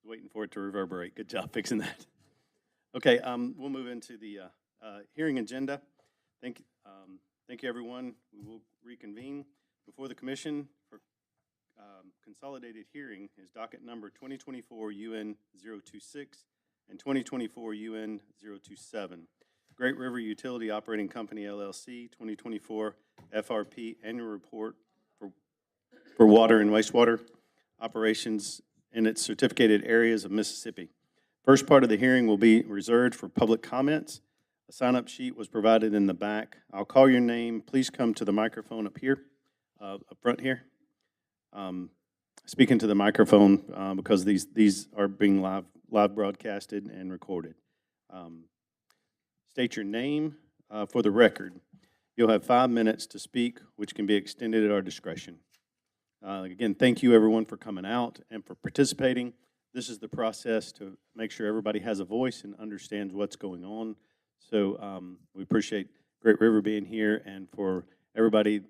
Waiting for it to reverberate. Good job fixing that. Okay, we'll move into the hearing agenda. Thank you, everyone. We will reconvene before the commission for consolidated hearing is docket number 2024 UN 026 and 2024 UN 027. Great River Utility Operating Company, LLC, 2024 FRP Annual Report for water and wastewater operations in its certificated areas of Mississippi. First part of the hearing will be reserved for public comments. A sign-up sheet was provided in the back. I'll call your name. Please come to the microphone up here, up front here. Speaking to the microphone because these are being live broadcasted and recorded. State your name for the record. You'll have 5 minutes to speak, which can be extended at our discretion. Again, thank you everyone for coming out and for participating. This is the process to make sure everybody has a voice and understands what's going on. So we appreciate Great River being here and for everybody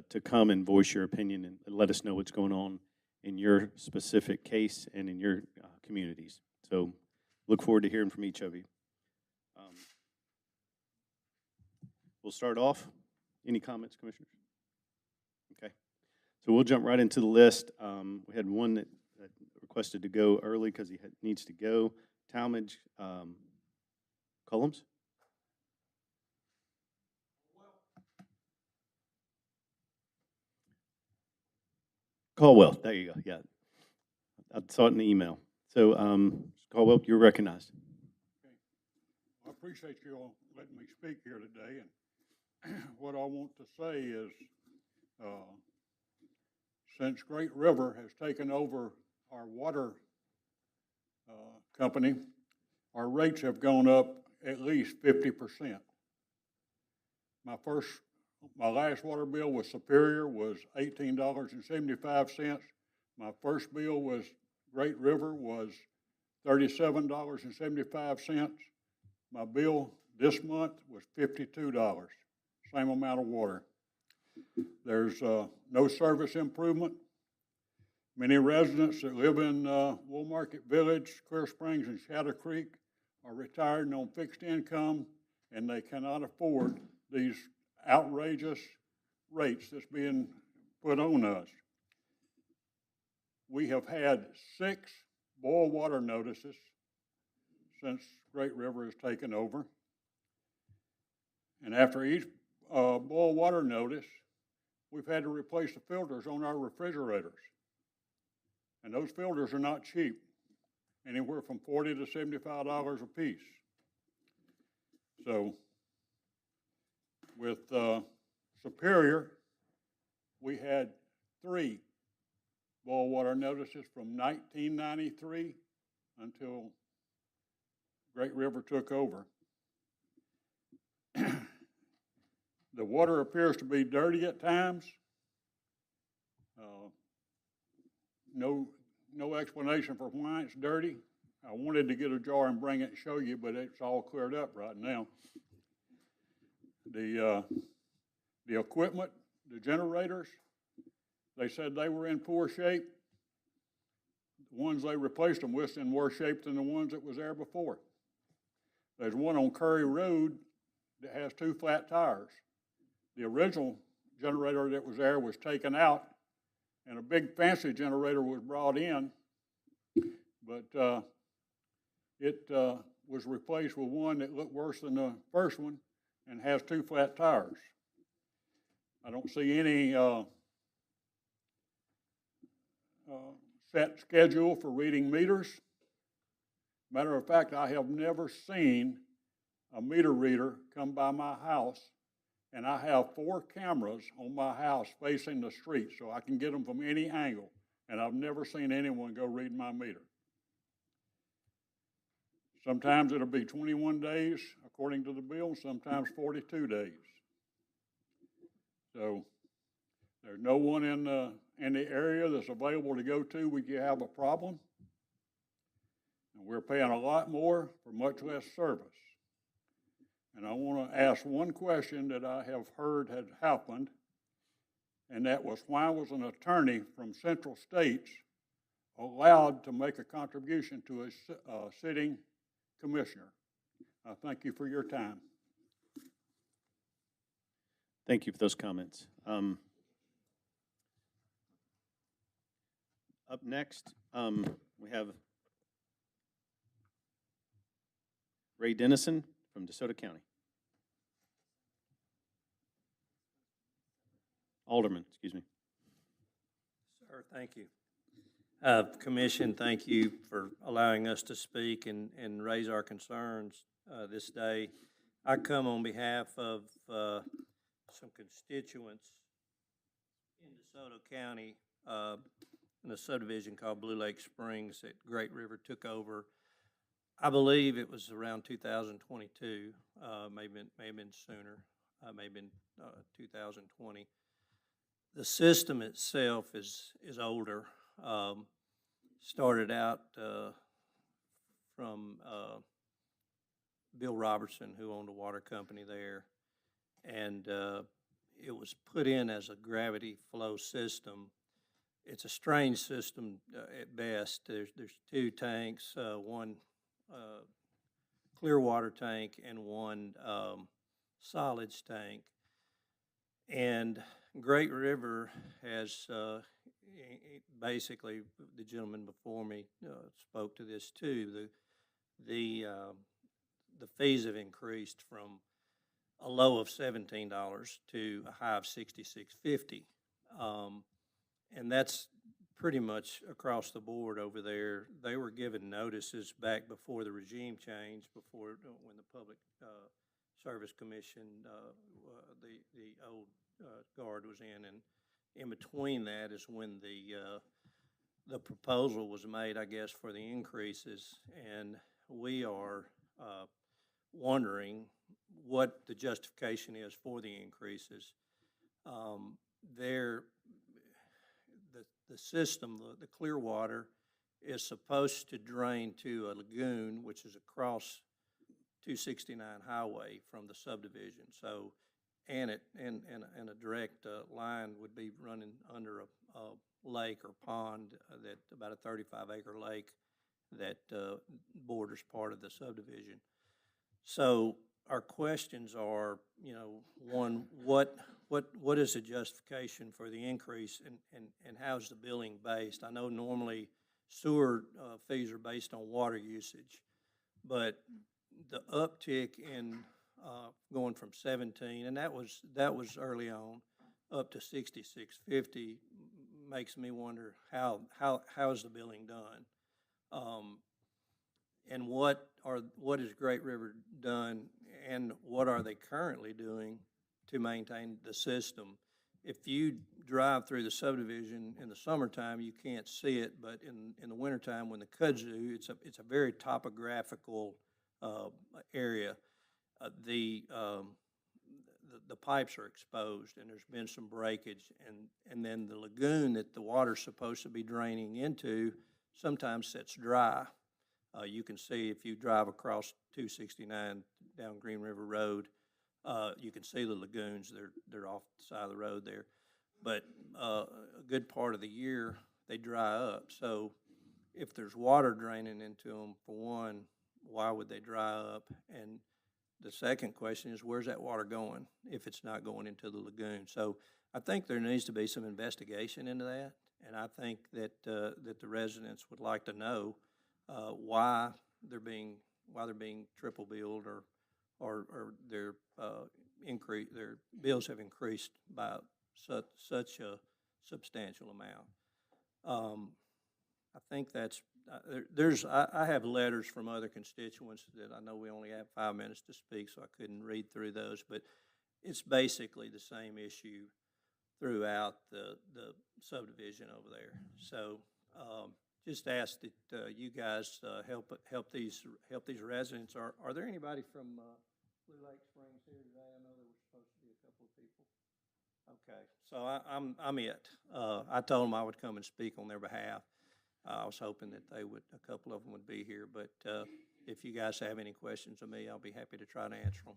to come and voice your opinion and let us know what's going on in your specific case and in your communities. So look forward to hearing from each of you. We'll start off. Any comments, Commissioners? Okay. So we'll jump right into the list. We had one that requested to go early because he needs to go. Talmadge Cullums. Caldwell, there you go. Yeah, I saw it in the email. So Caldwell, you're recognized. Okay. Well, I appreciate you all letting me speak here today. And what I want to say is, since Great River has taken over our water company, our rates have gone up at least 50%. My last water bill with Superior was $18.75. My first bill was Great River was $37.75. My bill this month was $52, same amount of water. There's no service improvement. Many residents that live in Wool Market Village, Clear Springs, and Shadow Creek are retired and on fixed income, and they cannot afford these outrageous rates that's being put on us. We have had 6 boil water notices since Great River has taken over. And after each boil water notice, we've had to replace the filters on our refrigerators. And those filters are not cheap, anywhere from $40 to $75 a piece. So with Superior, we had 3 boil water notices from 1993 until Great River took over. The water appears to be dirty at times. No explanation for why it's dirty. I wanted to get a jar and bring it and show you, but it's all cleared up right now. The equipment, the generators, they said they were in poor shape. The ones they replaced them with in worse shape than the ones that was there before. There's one on Curry Road that has 2 flat tires. The original generator that was there was taken out, and a big fancy generator was brought in, but it was replaced with one that looked worse than the first one and has 2 flat tires. I don't see any set schedule for reading meters. Matter of fact, I have never seen a meter reader come by my house, and I have 4 cameras on my house facing the street so I can get them from any angle, and I've never seen anyone go read my meter. Sometimes it'll be 21 days according to the bill, sometimes 42 days. So there's no one in the area that's available to go to when you have a problem. And we're paying a lot more for much less service. And I want to ask one question that I have heard had happened, and that was, why was an attorney from Central States allowed to make a contribution to a sitting commissioner. I thank you for your time. Thank you for those comments. Up next, we have Ray Dennison from DeSoto County. Alderman, excuse me. Sir, thank you. Commission, thank you for allowing us to speak and raise our concerns this day. I come on behalf of some constituents in DeSoto County in a subdivision called Blue Lake Springs that Great River took over. I believe it was around 2022, may have been sooner, may have been 2020. The system itself is older. Started out from Bill Robertson, who owned a water company there, and it was put in as a gravity flow system. It's a strange system at best. There's two tanks, one clear water tank and one solids tank. And Great River has basically, the gentleman before me spoke to this too. The fees have increased from a low of $17 to a high of $66.50, and that's pretty much across the board over there. They were given notices back before the regime change, before when the Public Service Commission, the old guard was in, and in between that is when the proposal was made, I guess, for the increases, and we are wondering what the justification is for the increases. The system, the clear water, is supposed to drain to a lagoon, which is across 269 highway from the subdivision. So, and a direct line would be running under a lake or pond that about a 35-acre lake that borders part of the subdivision. So our questions are, you know, one, what is the justification for the increase, and how's the billing based? I know normally sewer fees are based on water usage, but the uptick in going from 17, and that was early on, up to $66.50 makes me wonder how is the billing done, and what has Great River done, and what are they currently doing to maintain the system? If you drive through the subdivision in the summertime, you can't see it, but in the wintertime when the kudzu, it's a very topographical area. The pipes are exposed, and there's been some breakage, and then the lagoon that the water's supposed to be draining into sometimes sits dry. You can see if you drive across 269 down Green River Road, you can see the lagoons. They're off the side of the road there, but a good part of the year they dry up. So if there's water draining into them, for one, why would they dry up? And the second question is, where's that water going if it's not going into the lagoon? So I think there needs to be some investigation into that, and I think that that the residents would like to know why they're being triple billed, or their their bills have increased by such a substantial amount. I think that's I have letters from other constituents that I know we only have 5 minutes to speak, so I couldn't read through those, but it's basically the same issue throughout the subdivision over there. So just ask that you guys help these residents. Are there anybody from Blue Lake Springs here today? I know there were supposed to be a couple of people. Okay, so I'm it. I told them I would come and speak on their behalf. I was hoping that a couple of them would be here, but if you guys have any questions of me, I'll be happy to try to answer them.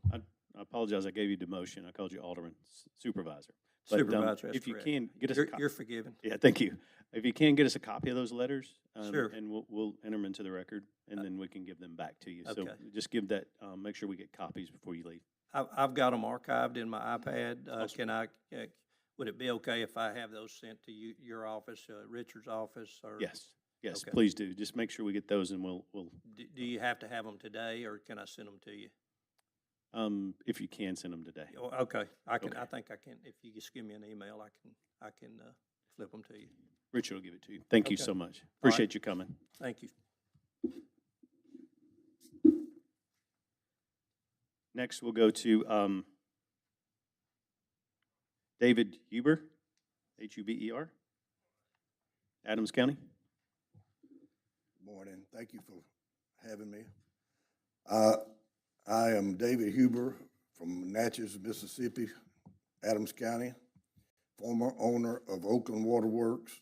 I apologize, I gave you demotion. I called you Alderman Supervisor. But, Supervisor, that's if you correct. can, get us a You're, copy. you're forgiven. Yeah, thank you. If you can, get us a copy of those letters. Sure. And we'll enter them into the record, and then we can give them back to you. So Okay. just give that, make sure we get copies before you leave. I've got them archived in my iPad. Awesome. Can I, would it be okay if I have those sent to you, your office, Richard's office, or? Yes, yes, Okay. please do. Just make sure we get those, and we'll, Do you have to have them today, or can I send them to you? if you can, send them today. Oh, okay, I can, Okay. I think I can, if you just give me an email, I can flip them to you. Richard will give it to you. Thank you Okay. so much. right. Appreciate you coming. Thank you. Next, we'll go to David Huber, Huber, Adams County. Morning. Thank you for having me. I am David Huber from Natchez, Mississippi, Adams County, former owner of Oakland Water Works,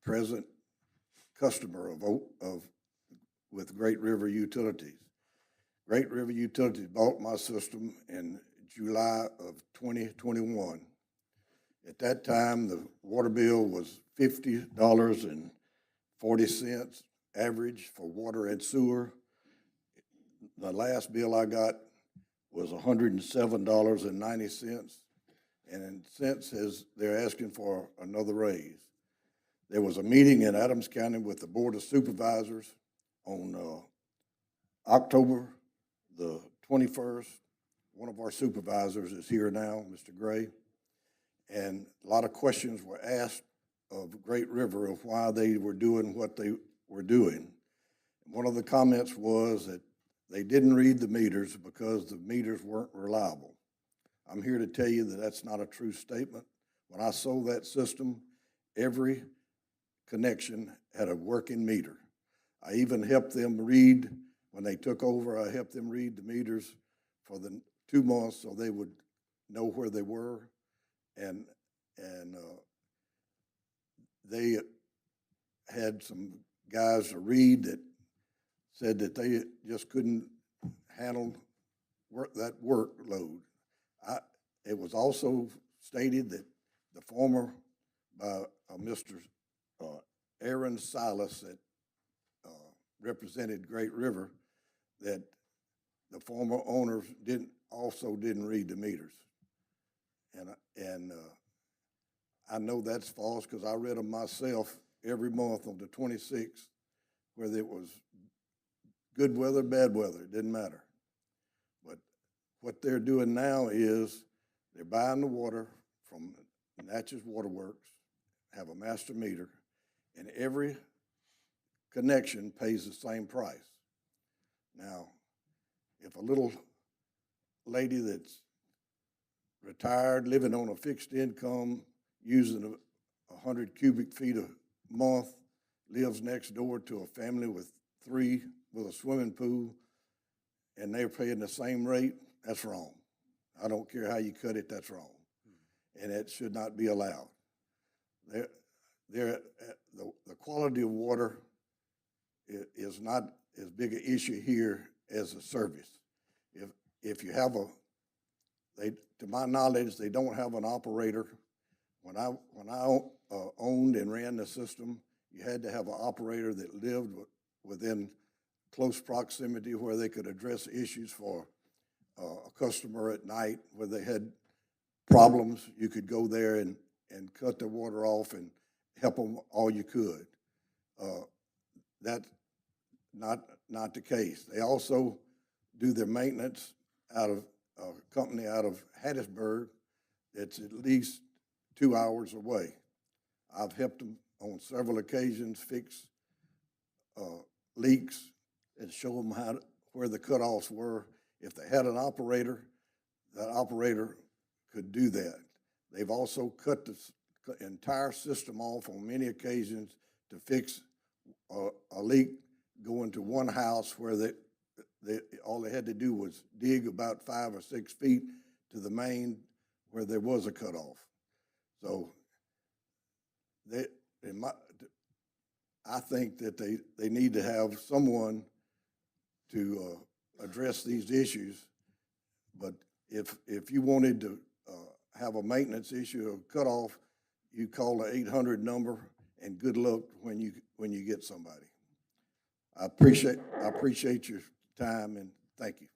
present customer with Great River Utilities. Great River Utilities bought my system in July of 2021. At that time, the water bill was $50.40 average for water and sewer. The last bill I got was $107.90, and since they're asking for another raise. There was a meeting in Adams County with the Board of Supervisors on October the 21st. One of our supervisors is here now, Mr. Gray, and a lot of questions were asked of Great River of why they were doing what they were doing. One of the comments was that they didn't read the meters because the meters weren't reliable. I'm here to tell you that that's not a true statement. When I sold that system, every connection had a working meter. I even helped them read, when they took over, I helped them read the meters for the 2 months so they would know where they were. And they had some guys to read that said that they just couldn't handle that workload. It was also stated that the former, Mr. Aaron Silas that represented Great River, that the former owners didn't read the meters. And I know that's false because I read them myself every month on the 26th, whether it was good weather, bad weather, it didn't matter. But what they're doing now is they're buying the water from Natchez Water Works, have a master meter, and every connection pays the same price. Now, if a little lady that's retired, living on a fixed income, using 100 cubic feet a month, lives next door to a family with 3 with a swimming pool, and they're paying the same rate, that's wrong. I don't care how you cut it, that's wrong. And it should not be allowed. The quality of water is not as big an issue here as the service. If you have to my knowledge, they don't have an operator. When I owned and ran the system, you had to have an operator that lived within close proximity where they could address issues for a customer at night where they had problems. You could go there and cut the water off and help them all you could. That's not the case. They also do their maintenance out of a company out of Hattiesburg that's at least 2 hours away. I've helped them on several occasions fix leaks and show them where the cutoffs were. If they had an operator, that operator could do that. They've also cut the entire system off on many occasions to fix a leak going to one house where all they had to do was dig about 5 or 6 feet to the main where there was a cutoff. So I think that they need to have someone to address these issues. But if you wanted to have a maintenance issue or cut off, you call the 800 number, and good luck when you get somebody. I appreciate your time, and thank you.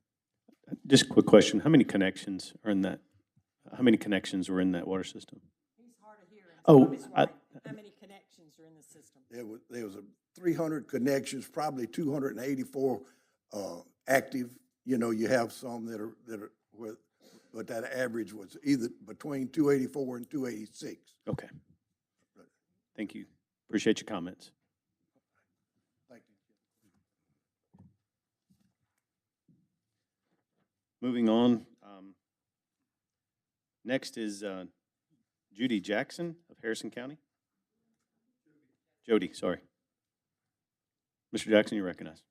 Just a quick question. How many connections are in that? How many connections were in that water system? He's hard of hearing. Oh, He's I- right. How many connections are in the system? There was 300 connections, probably 284 active. You know, you have some that are but that average was either between 284 and 286. Okay. Thank you. Appreciate your comments. Thank you. Moving on. Next is Judy Jackson of Harrison County. Jody, sorry. Mr. Jackson, you're recognized.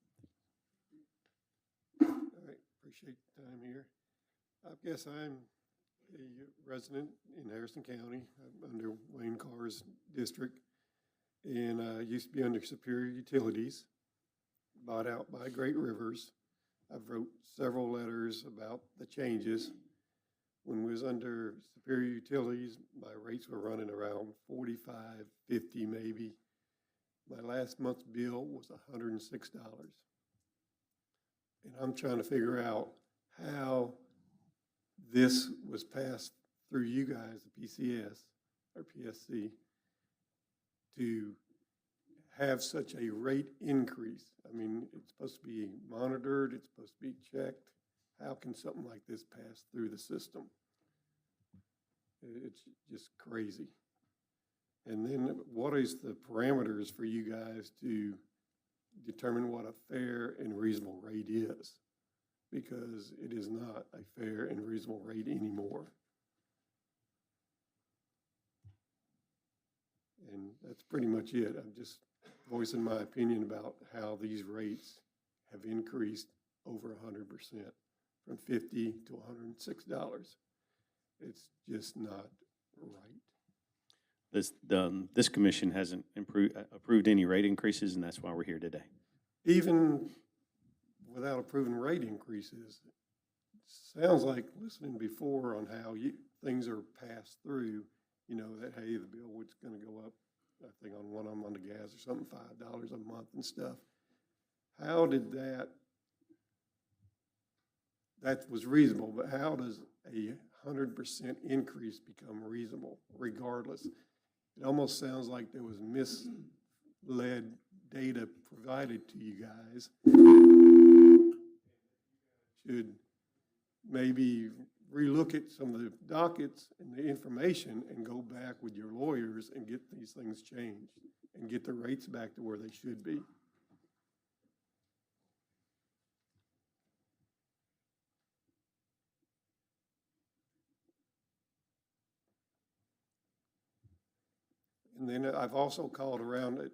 All right, appreciate the time here. I guess I'm a resident in Harrison County. I'm under Wayne Carr's district, and I used to be under Superior Utilities, bought out by Great Rivers. I've wrote several letters about the changes. When we was under Superior Utilities, my rates were running around 45, 50 maybe. My last month's bill was $106. And I'm trying to figure out how this was passed through you guys, the PCS or PSC, to have such a rate increase. I mean, it's supposed to be monitored, it's supposed to be checked. How can something like this pass through the system? It's just crazy. And then what is the parameters for you guys to determine what a fair and reasonable rate is? Because it is not a fair and reasonable rate anymore. And that's pretty much it. I'm just voicing my opinion about how these rates have increased over 100%, from $50 to $106. It's just not right. This commission hasn't approved any rate increases, and that's why we're here today. Even without approving rate increases, sounds like listening before on how things are passed through, you know, that, hey, the bill was going to go up, I think on one of them on the gas or something, $5 a month and stuff. How did that was reasonable, but how does a 100% increase become reasonable regardless? It almost sounds like there was misled data provided to you guys. Should maybe relook at some of the dockets and the information and go back with your lawyers and get these things changed and get the rates back to where they should be. And then I've also called around at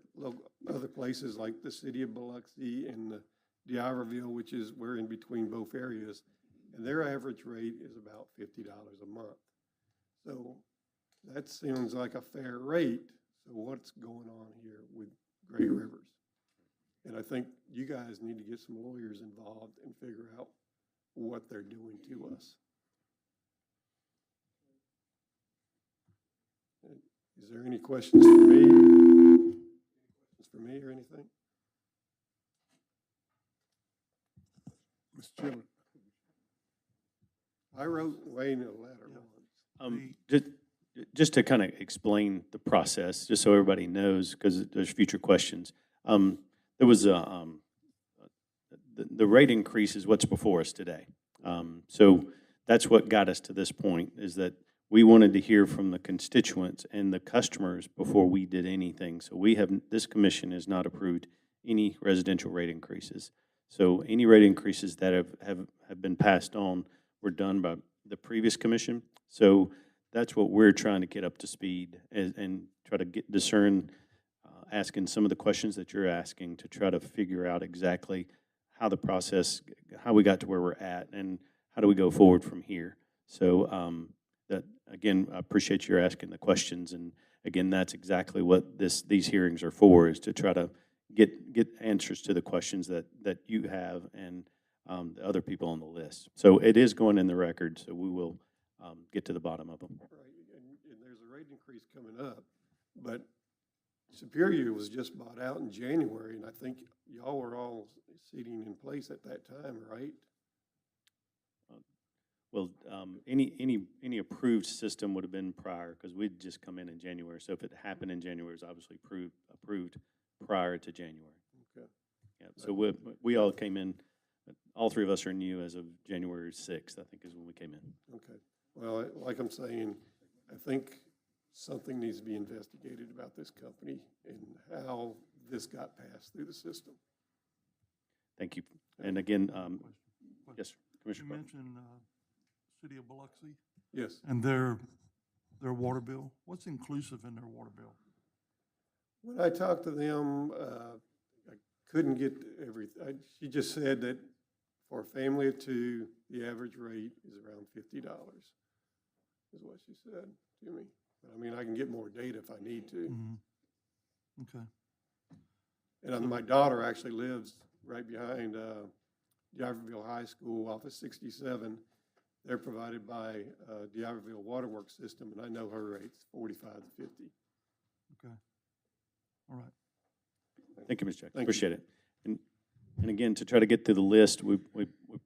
other places like the city of Biloxi and the D'Iberville, which is, we're in between both areas, and their average rate is about $50 a month. So that sounds like a fair rate. So what's going on here with Great Rivers? And I think you guys need to get some lawyers involved and figure out what they're doing to us. Is there any questions for me? Questions for me or anything? Mr. Chairman. I wrote Wayne a letter once. Just to kind of explain the process, just so everybody knows, because there's future questions. There was the rate increase is what's before us today. So that's what got us to this point, is that we wanted to hear from the constituents and the customers before we did anything. So this commission has not approved any residential rate increases. So any rate increases that have been passed on were done by the previous commission. So that's what we're trying to get up to speed and try to discern, asking some of the questions that you're asking to try to figure out exactly how the process, how we got to where we're at, and how do we go forward from here. So that, again, I appreciate you asking the questions, and again, that's exactly what these hearings are for, is to try to get answers to the questions that you have and the other people on the list. So it is going in the record, so we will get to the bottom of them. Right. rate increase coming up, but Superior was just bought out in January, and I think y'all were all sitting in place at that time, right? Well, any approved system would have been prior, because we'd just come in January. So if it happened in January, it's obviously approved prior to January. Okay. Yeah, so we all came in, all three of us are new as of January 6th, I think is when we came in. Okay. Well, like I'm saying, I think something needs to be investigated about this company and how this got passed through the system. Thank you. And again, yes, sir, You Commissioner Carter. mentioned City of Biloxi Yes. and their water bill. What's inclusive in their water bill? When I talked to them, I couldn't get everything. She just said that for a family of two, the average rate is around $50, is what she said to me. But I mean, I can get more data if I need to. Mm-hmm. Okay. And my daughter actually lives right behind D'Iberville High School off of 67. They're provided by D'Iberville Waterworks System, and I know her rate's 45 to 50. Okay. All right. Thank you, Mr. Jackson. Thank you. Appreciate it. And again, to try to get through the list, we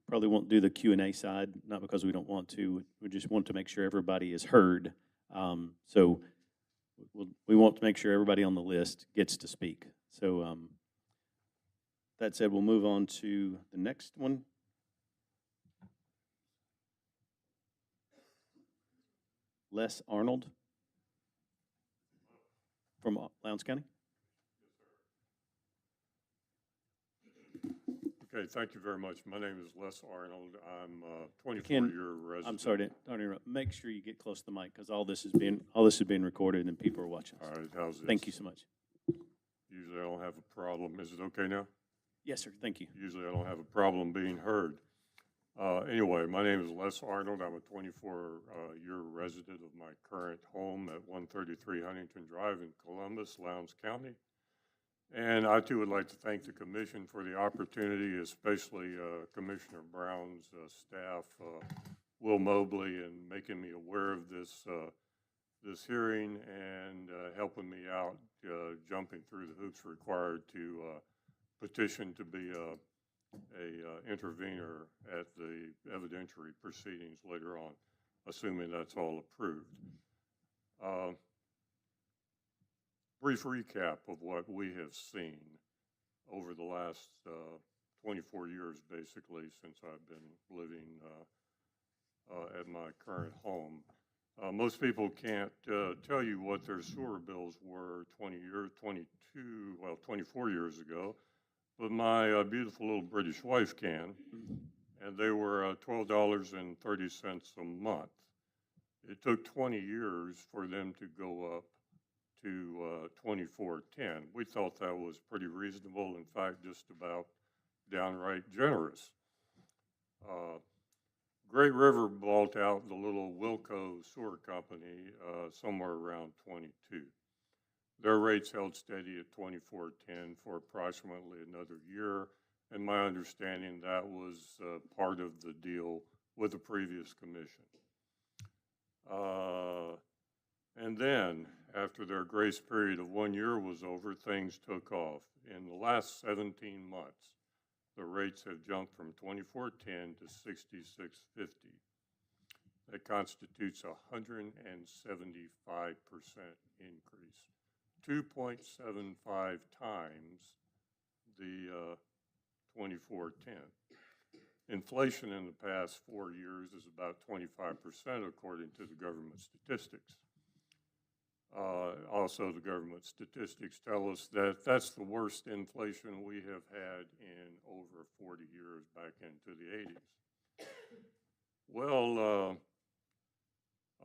probably won't do the Q&A side, not because we don't want to. We just want to make sure everybody is heard. So we want to make sure everybody on the list gets to speak. So that said, we'll move on to the next one. Les Arnold from Lowndes County. Okay, thank you very much. My name is Les Arnold. I'm a 24-year resident. I'm sorry to interrupt. Make sure you get close to the mic, because all this is being recorded and people are watching us. All right, how's this? Thank you so much. Usually I don't have a problem. Is it okay now? Yes, sir. Thank you. Usually I don't have a problem being heard. Anyway, my name is Les Arnold. I'm a 24-year resident of my current home at 133 Huntington Drive in Columbus, Lowndes County. And I too would like to thank the commission for the opportunity, especially Commissioner Brown's staff, Will Mobley, and making me aware of this hearing and helping me out, jumping through the hoops required to petition to be a intervener at the evidentiary proceedings later on, assuming that's all approved. Brief recap of what we have seen over the last 24 years, basically, since I've been living at my current home. Most people can't tell you what their sewer bills were 24 years ago, but my beautiful little British wife can, and they were $12.30 a month. It took 20 years for them to go up to 2410. We thought that was pretty reasonable, in fact, just about downright generous. Great River bought out the little Wilco sewer company somewhere around 22. Their rates held steady at 2410 for approximately another year, and my understanding that was part of the deal with the previous commission. And then, after their grace period of 1 year was over, things took off. In the last 17 months, the rates have jumped from 2410 to 6650. That constitutes a 175% increase, 2.75 times the 2410. Inflation in the past 4 years is about 25%, according to the government statistics. Also, the government statistics tell us that that's the worst inflation we have had in over 40 years, back into the 80s. Well,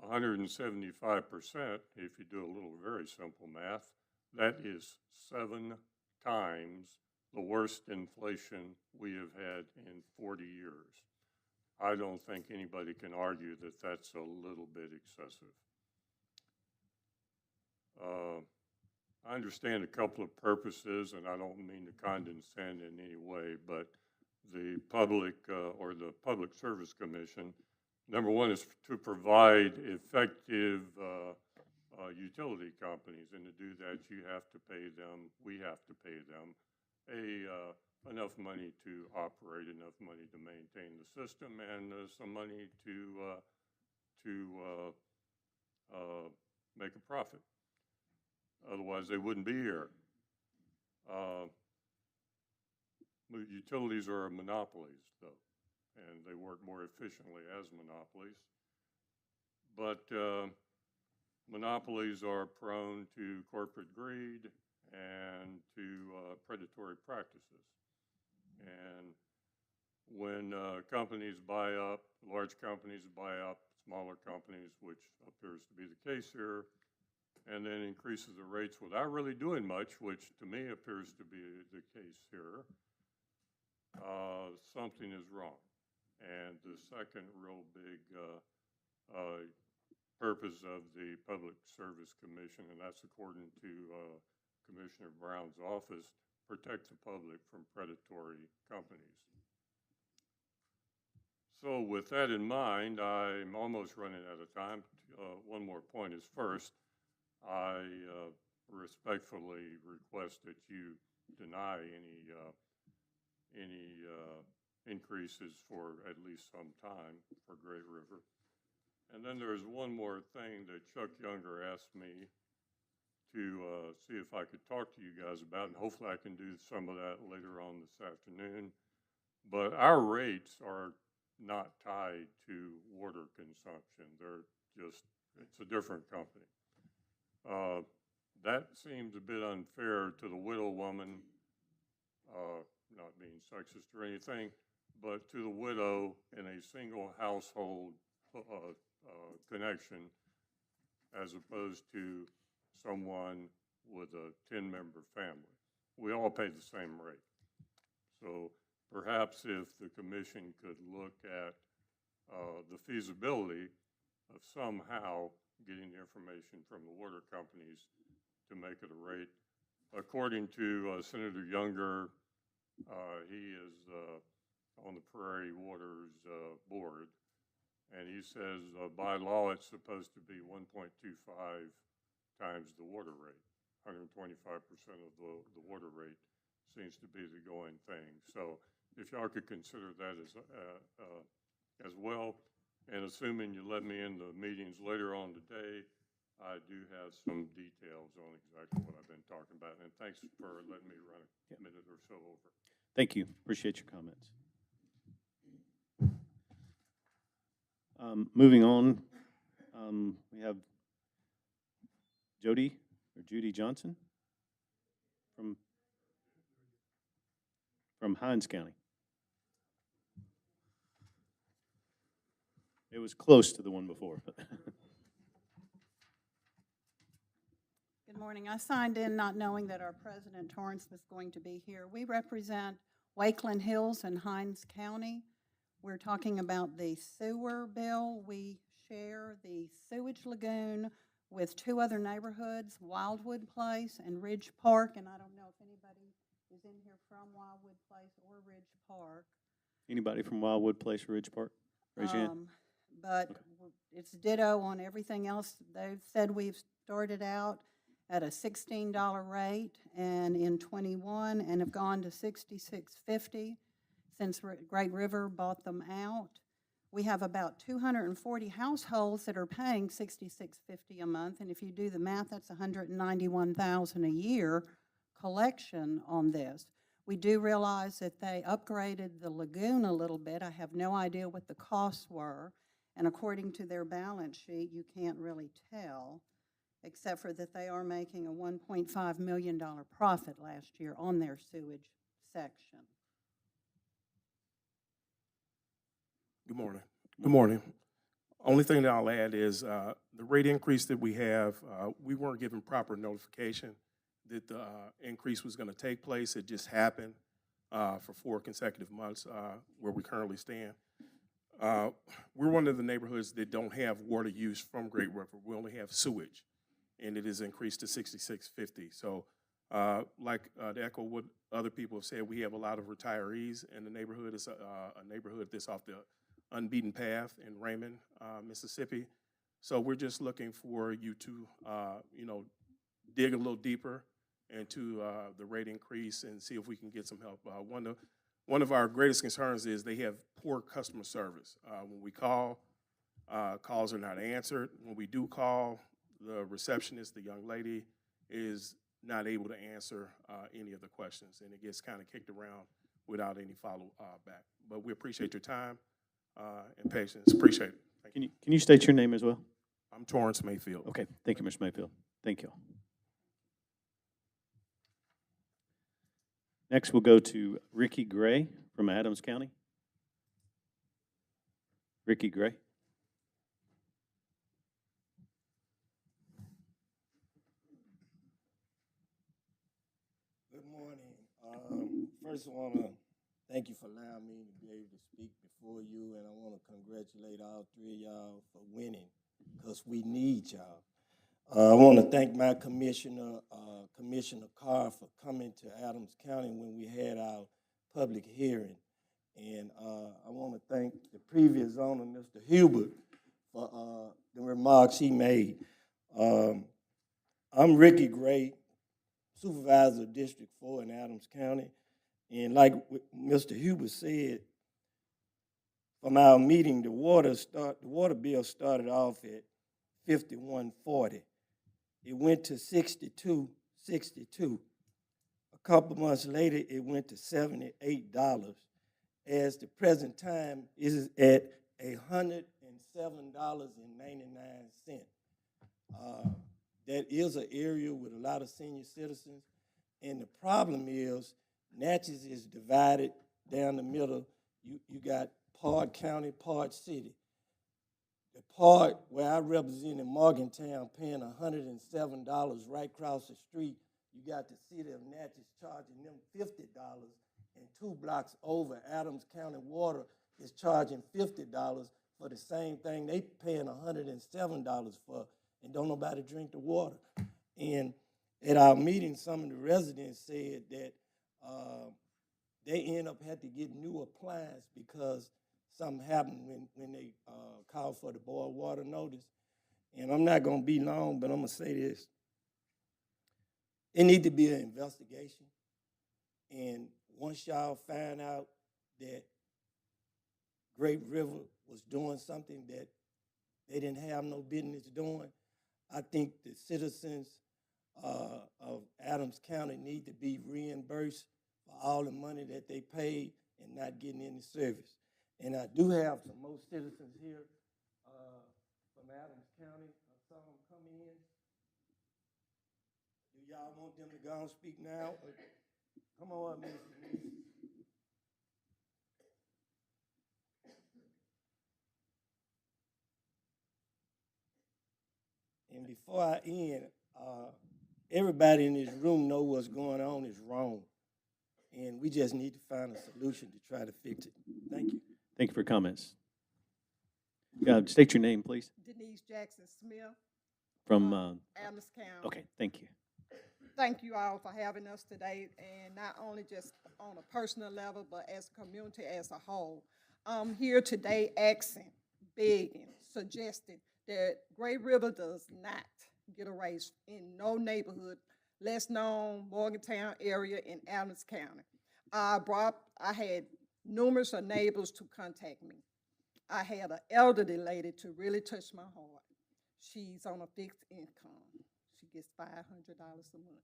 175%, if you do a little very simple math, that is 7 times the worst inflation we have had in 40 years. I don't think anybody can argue that that's a little bit excessive. I understand a couple of purposes, and I don't mean to condescend in any way, but the public or the Public Service Commission, number one, is to provide effective utility companies, and to do that, you have to pay them, we have to pay them enough money to operate, enough money to maintain the system, and some money to make a profit. Otherwise, they wouldn't be here. Utilities are monopolies, though, and they work more efficiently as monopolies. But monopolies are prone to corporate greed and to predatory practices. And when companies buy up, large companies buy up smaller companies, which appears to be the case here, and then increases the rates without really doing much, which to me appears to be the case here, something is wrong. And the second real big purpose of the Public Service Commission, and that's according to Commissioner Brown's office, protect the public from predatory companies. So with that in mind, I'm almost running out of time. One more point is first, I respectfully request that you deny any increases for at least some time for Great River. And then there's one more thing that Chuck Younger asked me to see if I could talk to you guys about, and hopefully I can do some of that later on this afternoon. But our rates are not tied to water consumption. They're just, it's a different company. That seems a bit unfair to the widow woman, not being sexist or anything, but to the widow in a single household connection, as opposed to someone with a 10-member family. We all pay the same rate. So perhaps if the commission could look at the feasibility of somehow getting the information from the water companies to make it a rate. According to Senator Younger, he is on the Prairie Waters Board, and he says by law it's supposed to be 1.25 times the water rate. 125% of the water rate seems to be the going thing. So if y'all could consider that as well, and assuming you let me in the meetings later on today, I do have some details on exactly what I've been talking about. And thanks for letting me run a minute or so over. Thank you. Appreciate your comments. Moving on, we have Judy Johnson from Hinds County. It was close to the one before. Good morning. I signed in not knowing that our President Torrance was going to be here. We represent Wakeland Hills and Hinds County. We're talking about the sewer bill. We share the sewage lagoon with two other neighborhoods, Wildwood Place and Ridge Park, and I don't know if anybody is in here from Wildwood Place or Ridge Park. Anybody from Wildwood Place or Ridge Park? Raise your hand. But it's ditto on everything else. They've said we've started out at a $16 rate and in 21 and have gone to $66.50 since Great River bought them out. We have about 240 households that are paying $66.50 a month, and if you do the math, that's $191,000 a year collection on this. We do realize that they upgraded the lagoon a little bit. I have no idea what the costs were, and according to their balance sheet, you can't really tell, except for that they are making a $1.5 million profit last year on their sewage section. Good morning. Good morning. Only thing that I'll add is the rate increase that we have, we weren't given proper notification that the increase was going to take place. It just happened for 4 consecutive months where we currently stand. We're one of the neighborhoods that don't have water use from Great River. We only have sewage, and it is increased to $66.50. So like to echo what other people have said, we have a lot of retirees in the neighborhood. It's a neighborhood that's off the unbeaten path in Raymond, Mississippi. So we're just looking for you to, you know, dig a little deeper into the rate increase and see if we can get some help. One of our greatest concerns is they have poor customer service. When we call, calls are not answered. When we do call, the receptionist, the young lady, is not able to answer any of the questions, and it gets kind of kicked around without any follow back. But we appreciate your time and patience. Appreciate it. Thank you. Can you state your name as well? I'm Torrance Mayfield. Okay, thank you, Mr. Mayfield. Thank you. Next, we'll go to Ricky Gray from Adams County. Ricky Gray. Good morning. First, I want to thank you for allowing me to be able to speak before you, and I want to congratulate all three of y'all for winning, because we need y'all. I want to thank my commissioner, Commissioner Carr, for coming to Adams County when we had our public hearing. And I want to thank the previous owner, Mr. Hubert, for the remarks he made. I'm Ricky Gray, Supervisor of District 4 in Adams County. And like Mr. Hubert said, from our meeting, the water bill started off at $51.40. It went to $62.62. A couple months later, it went to $78. As the present time is at $107.99. That is an area with a lot of senior citizens, and the problem is Natchez is divided down the middle. You got part county, part city. The part where I represent in Morgantown paying $107 right across the street, you got the city of Natchez charging them $50, and 2 blocks over, Adams County Water is charging $50 for the same thing they paying $107 for, and don't nobody drink the water. And at our meeting, some of the residents said that they end up had to get new appliance because something happened when they called for the boil water notice. And I'm not going to be long, but I'm going to say this. It need to be an investigation. And once y'all find out that Great River was doing something that they didn't have no business doing, I think the citizens of Adams County need to be reimbursed for all the money that they paid and not getting any service. And I do have some more citizens here from Adams County. I saw them come in. Do y'all want them to go and speak now? Come on up, Mr. Denise. And before I end, everybody in this room know what's going on is wrong. And we just need to find a solution to try to fix it. Thank you. Thank you for your comments. State your name, please. Denise Jackson Smith. From, Adams County. okay, thank you. Thank you all for having us today, and not only just on a personal level, but as a community as a whole. I'm here today asking, begging, suggesting that Great River does not get a raise in no neighborhood, less known Morgantown area in Adams County. I had numerous of neighbors to contact me. I had an elderly lady to really touch my heart. She's on a fixed income. She gets $500 a month.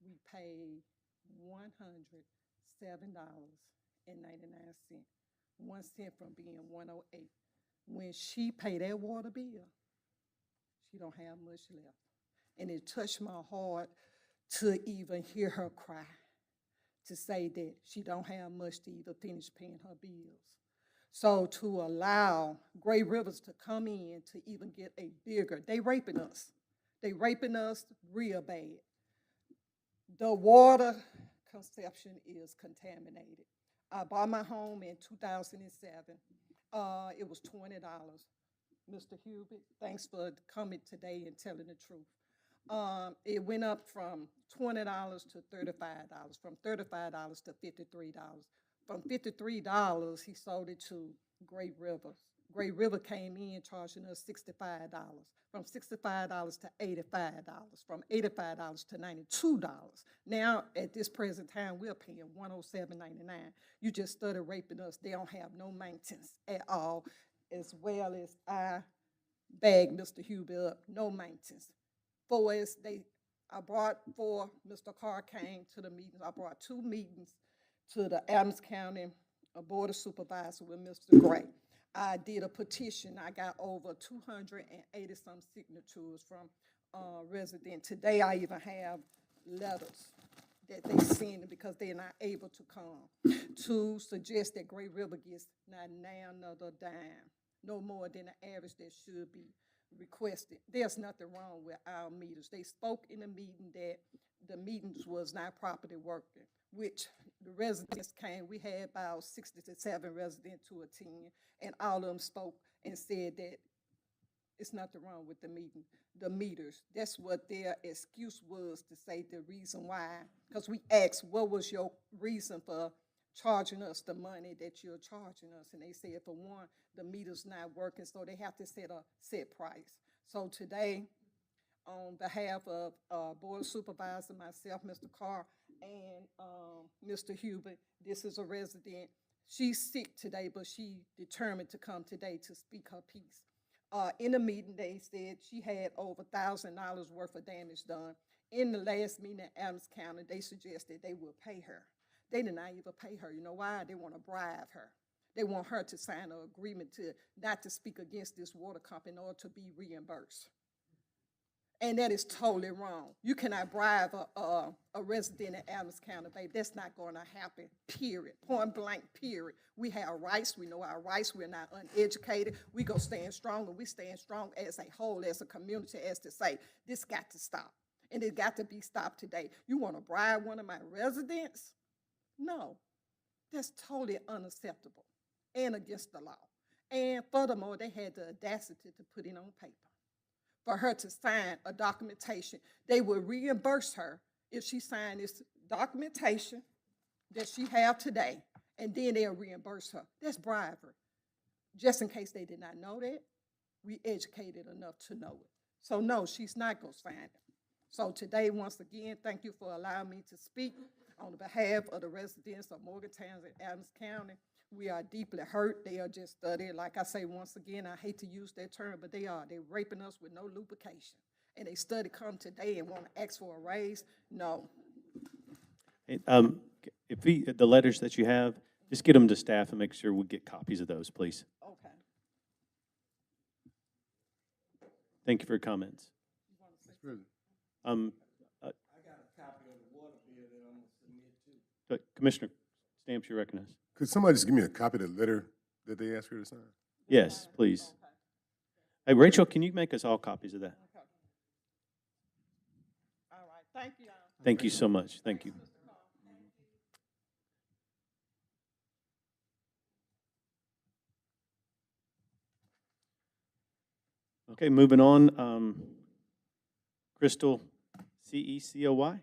We pay $107.99, 1 cent from being 108. When she paid that water bill, she don't have much left. And it touched my heart to even hear her cry, to say that she don't have much to even finish paying her bills. So to allow Great Rivers to come in to even get a bigger, they raping us. They raping us real bad. The water conception is contaminated. I bought my home in 2007. It was $20. Mr. Hubert, thanks for coming today and telling the truth. It went up from $20 to $35, from $35 to $53. From $53, he sold it to Great River. Great River came in charging us $65, from $65 to $85, from $85 to $92. Now, at this present time, we're paying $107.99. You just started raping us. They don't have no maintenance at all, as well as I bagged Mr. Huber up, no maintenance. I brought four, Mr. Carr came to the meetings. I brought 2 meetings to the Adams County Board of Supervisors with Mr. Gray. I did a petition. I got over 280-some signatures from residents. Today, I even have letters that they send because they're not able to come to suggest that Great River gets not now another dime, no more than the average that should be requested. There's nothing wrong with our meters. They spoke in the meeting that the meetings was not properly working, which the residents came. We had about 67 residents to attend, and all of them spoke and said that it's nothing wrong with the meters. That's what their excuse was to say the reason why, because we asked, what was your reason for charging us the money that you're charging us? And they said, for one, the meter's not working, so they have to set a set price. So today, on behalf of Board of Supervisors, myself, Mr. Carr, and Mr. Huber, this is a resident. She's sick today, but she determined to come today to speak her piece. In the meeting, they said she had over $1,000 worth of damage done. In the last meeting in Adams County, they suggested they would pay her. They did not even pay her. You know why? They want to bribe her. They want her to sign an agreement to not to speak against this water company or to be reimbursed. And that is totally wrong. You cannot bribe a resident in Adams County, baby. That's not going to happen, period. Point blank, period. We have rights. We know our rights. We're not uneducated. We go stand strong, and we stand strong as a whole, as a community, as to say, this got to stop. And it got to be stopped today. You want to bribe one of my residents? No. That's totally unacceptable and against the law. And furthermore, they had the audacity to put it on paper for her to sign a documentation. They would reimburse her if she signed this documentation that she have today, and then they'll reimburse her. That's bribery. Just in case they did not know that, we educated enough to know it. So no, she's not going to sign it. So today, once again, thank you for allowing me to speak on behalf of the residents of Morgantown and Adams County. We are deeply hurt. They are just studying. Like I say, once again, I hate to use that term, but they are. They're raping us with no lubrication. And they study come today and want to ask for a raise? No. Hey, the letters that you have, just get them to staff and make sure we get copies of those, please. Okay. Thank you for your comments. I got a copy of the water bill that I'm going to submit to. Commissioner Stamps, you're recognized. Could somebody just give me a copy of the letter that they asked her to sign? Yes, please. Hey, Rachel, can you make us all copies of that? Okay. All right. Thank you. Thank you so much. Thank you. Okay, moving on. Crystal, CECOY.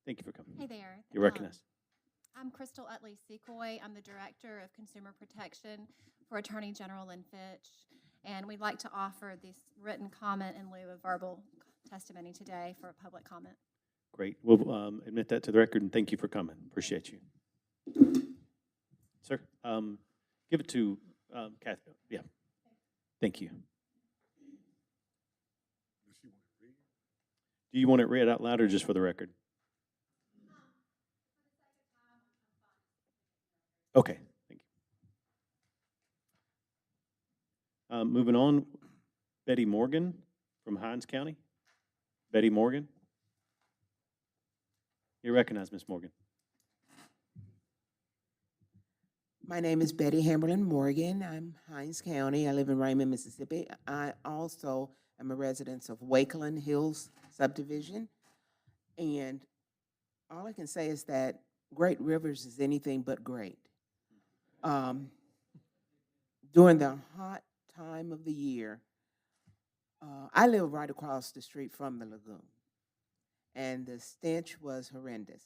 Thank you for coming. Hey there. You're recognized. I'm Crystal Utley Secoy. I'm the Director of Consumer Protection for Attorney General Lynn Fitch, and we'd like to offer this written comment in lieu of verbal testimony today for a public comment. Great. We'll admit that to the record, and thank you for coming. Appreciate you. Sir, give it to Kathy. Yeah. Thank you. Do you want it read out loud or just for the record? Okay, thank you. Moving on, Betty Morgan from Hinds County. Betty Morgan. You're recognized, Ms. Morgan. My name is Betty Hamberlin Morgan. I'm Hinds County. I live in Raymond, Mississippi. I also am a resident of Wakeland Hills subdivision. And all I can say is that Great Rivers is anything but great. During the hot time of the year, I live right across the street from the lagoon, and the stench was horrendous.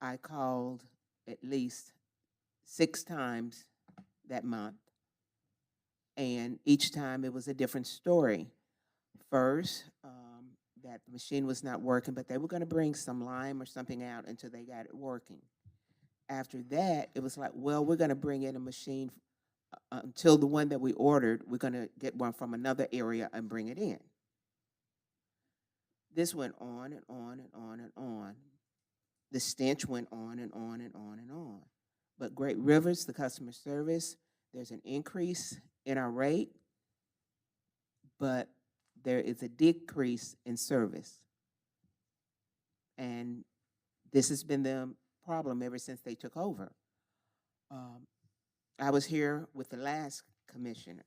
I called at least 6 times that month, and each time it was a different story. First, that the machine was not working, but they were going to bring some lime or something out until they got it working. After that, it was like, well, we're going to bring in a machine until the one that we ordered, we're going to get one from another area and bring it in. This went on and on and on and on. The stench went on and on and on and on. But Great Rivers, the customer service, there's an increase in our rate, but there is a decrease in service. And this has been the problem ever since they took over. I was here with the last commissioner,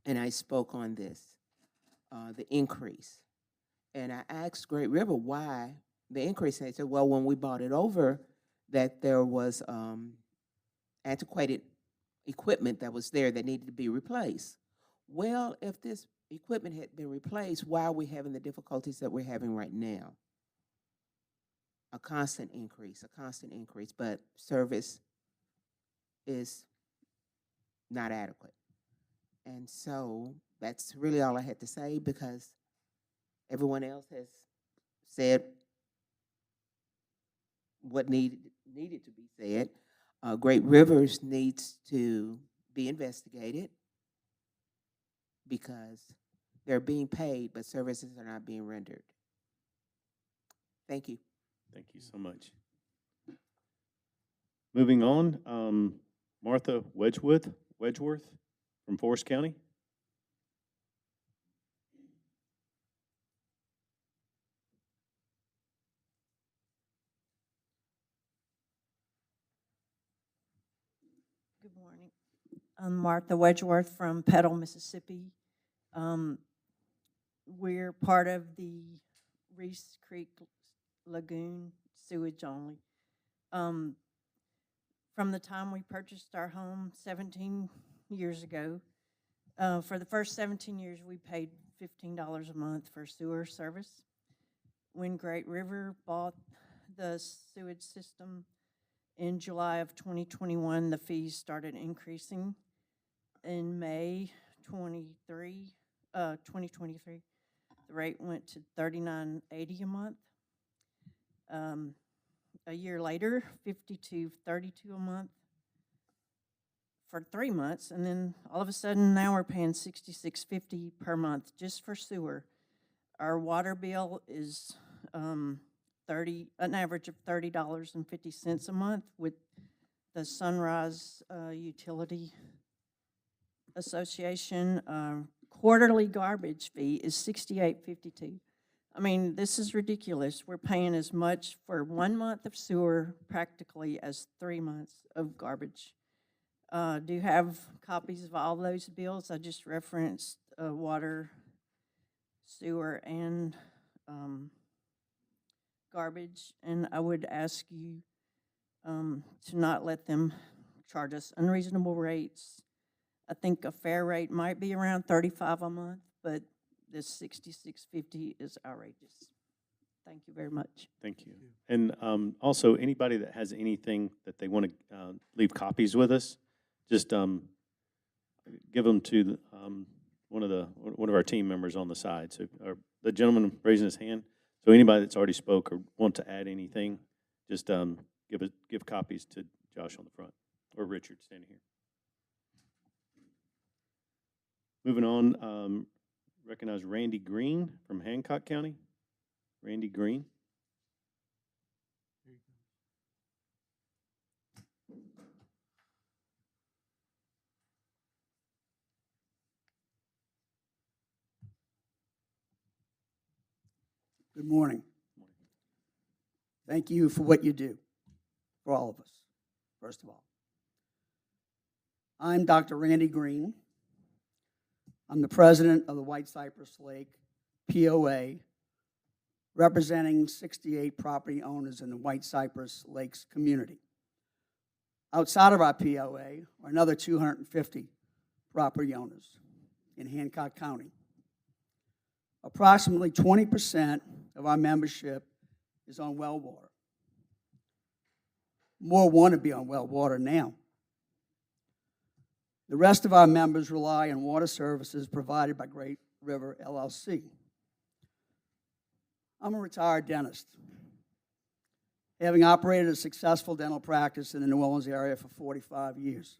and I spoke on this, the increase. And I asked Great River why the increase, and they said, well, when we bought it over, that there was antiquated equipment that was there that needed to be replaced. Well, if this equipment had been replaced, why are we having the difficulties that we're having right now? A constant increase, but service is not adequate. And so that's really all I had to say, because everyone else has said what needed to be said. Great Rivers needs to be investigated because they're being paid, but services are not being rendered. Thank you. Thank you so much. Moving on, Martha Wedgeworth from Forest County. Good morning. I'm Martha Wedgeworth from Petal, Mississippi. We're part of the Reese Creek Lagoon sewage only. From the time we purchased our home 17 years ago, for the first 17 years, we paid $15 a month for sewer service. When Great River bought the sewage system in July of 2021, the fees started increasing. In May 2023, the rate went to $39.80 a month. A year later, $52.32 a month for 3 months, and then all of a sudden now we're paying $66.50 per month just for sewer. Our water bill is an average of $30.50 a month with the Sunrise Utility Association. Quarterly garbage fee is $68.52. I mean, this is ridiculous. We're paying as much for 1 month of sewer practically as 3 months of garbage. Do you have copies of all those bills? I just referenced water, sewer, and garbage, and I would ask you to not let them charge us unreasonable rates. I think a fair rate might be around $35 a month, but this $66.50 is outrageous. Thank you very much. Thank you. And also, anybody that has anything that they want to leave copies with us, just give them to one of our team members on the side. So the gentleman raising his hand. So anybody that's already spoke or want to add anything, just give copies to Josh on the front, or Richard standing here. Moving on, recognize Randy Green from Hancock County. Randy Green. Good morning. Thank you for what you do for all of us, first of all. I'm Dr. Randy Green. I'm the president of the White Cypress Lake POA, representing 68 property owners in the White Cypress Lakes community. Outside of our POA are another 250 property owners in Hancock County. Approximately 20% of our membership is on well water. More want to be on well water now. The rest of our members rely on water services provided by Great River LLC. I'm a retired dentist, having operated a successful dental practice in the New Orleans area for 45 years.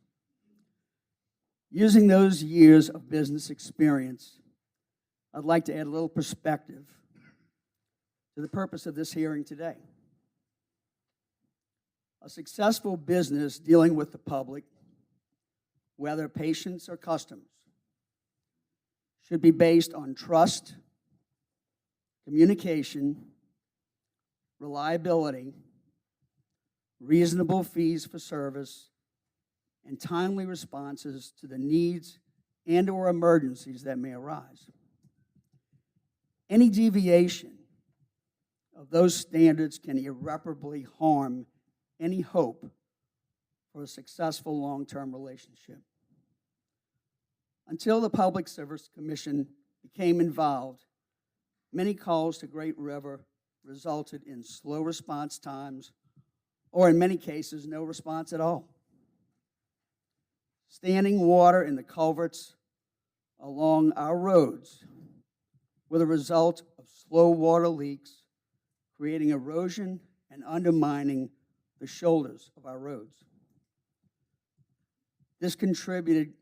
Using those years of business experience, I'd like to add a little perspective to the purpose of this hearing today. A successful business dealing with the public, whether patients or customers, should be based on trust, communication, reliability, reasonable fees for service, and timely responses to the needs and/or emergencies that may arise. Any deviation of those standards can irreparably harm any hope for a successful long-term relationship. Until the Public Service Commission became involved, many calls to Great River resulted in slow response times, or in many cases, no response at all. Standing water in the culverts along our roads were the result of slow water leaks, creating erosion and undermining the shoulders of our roads. This contributed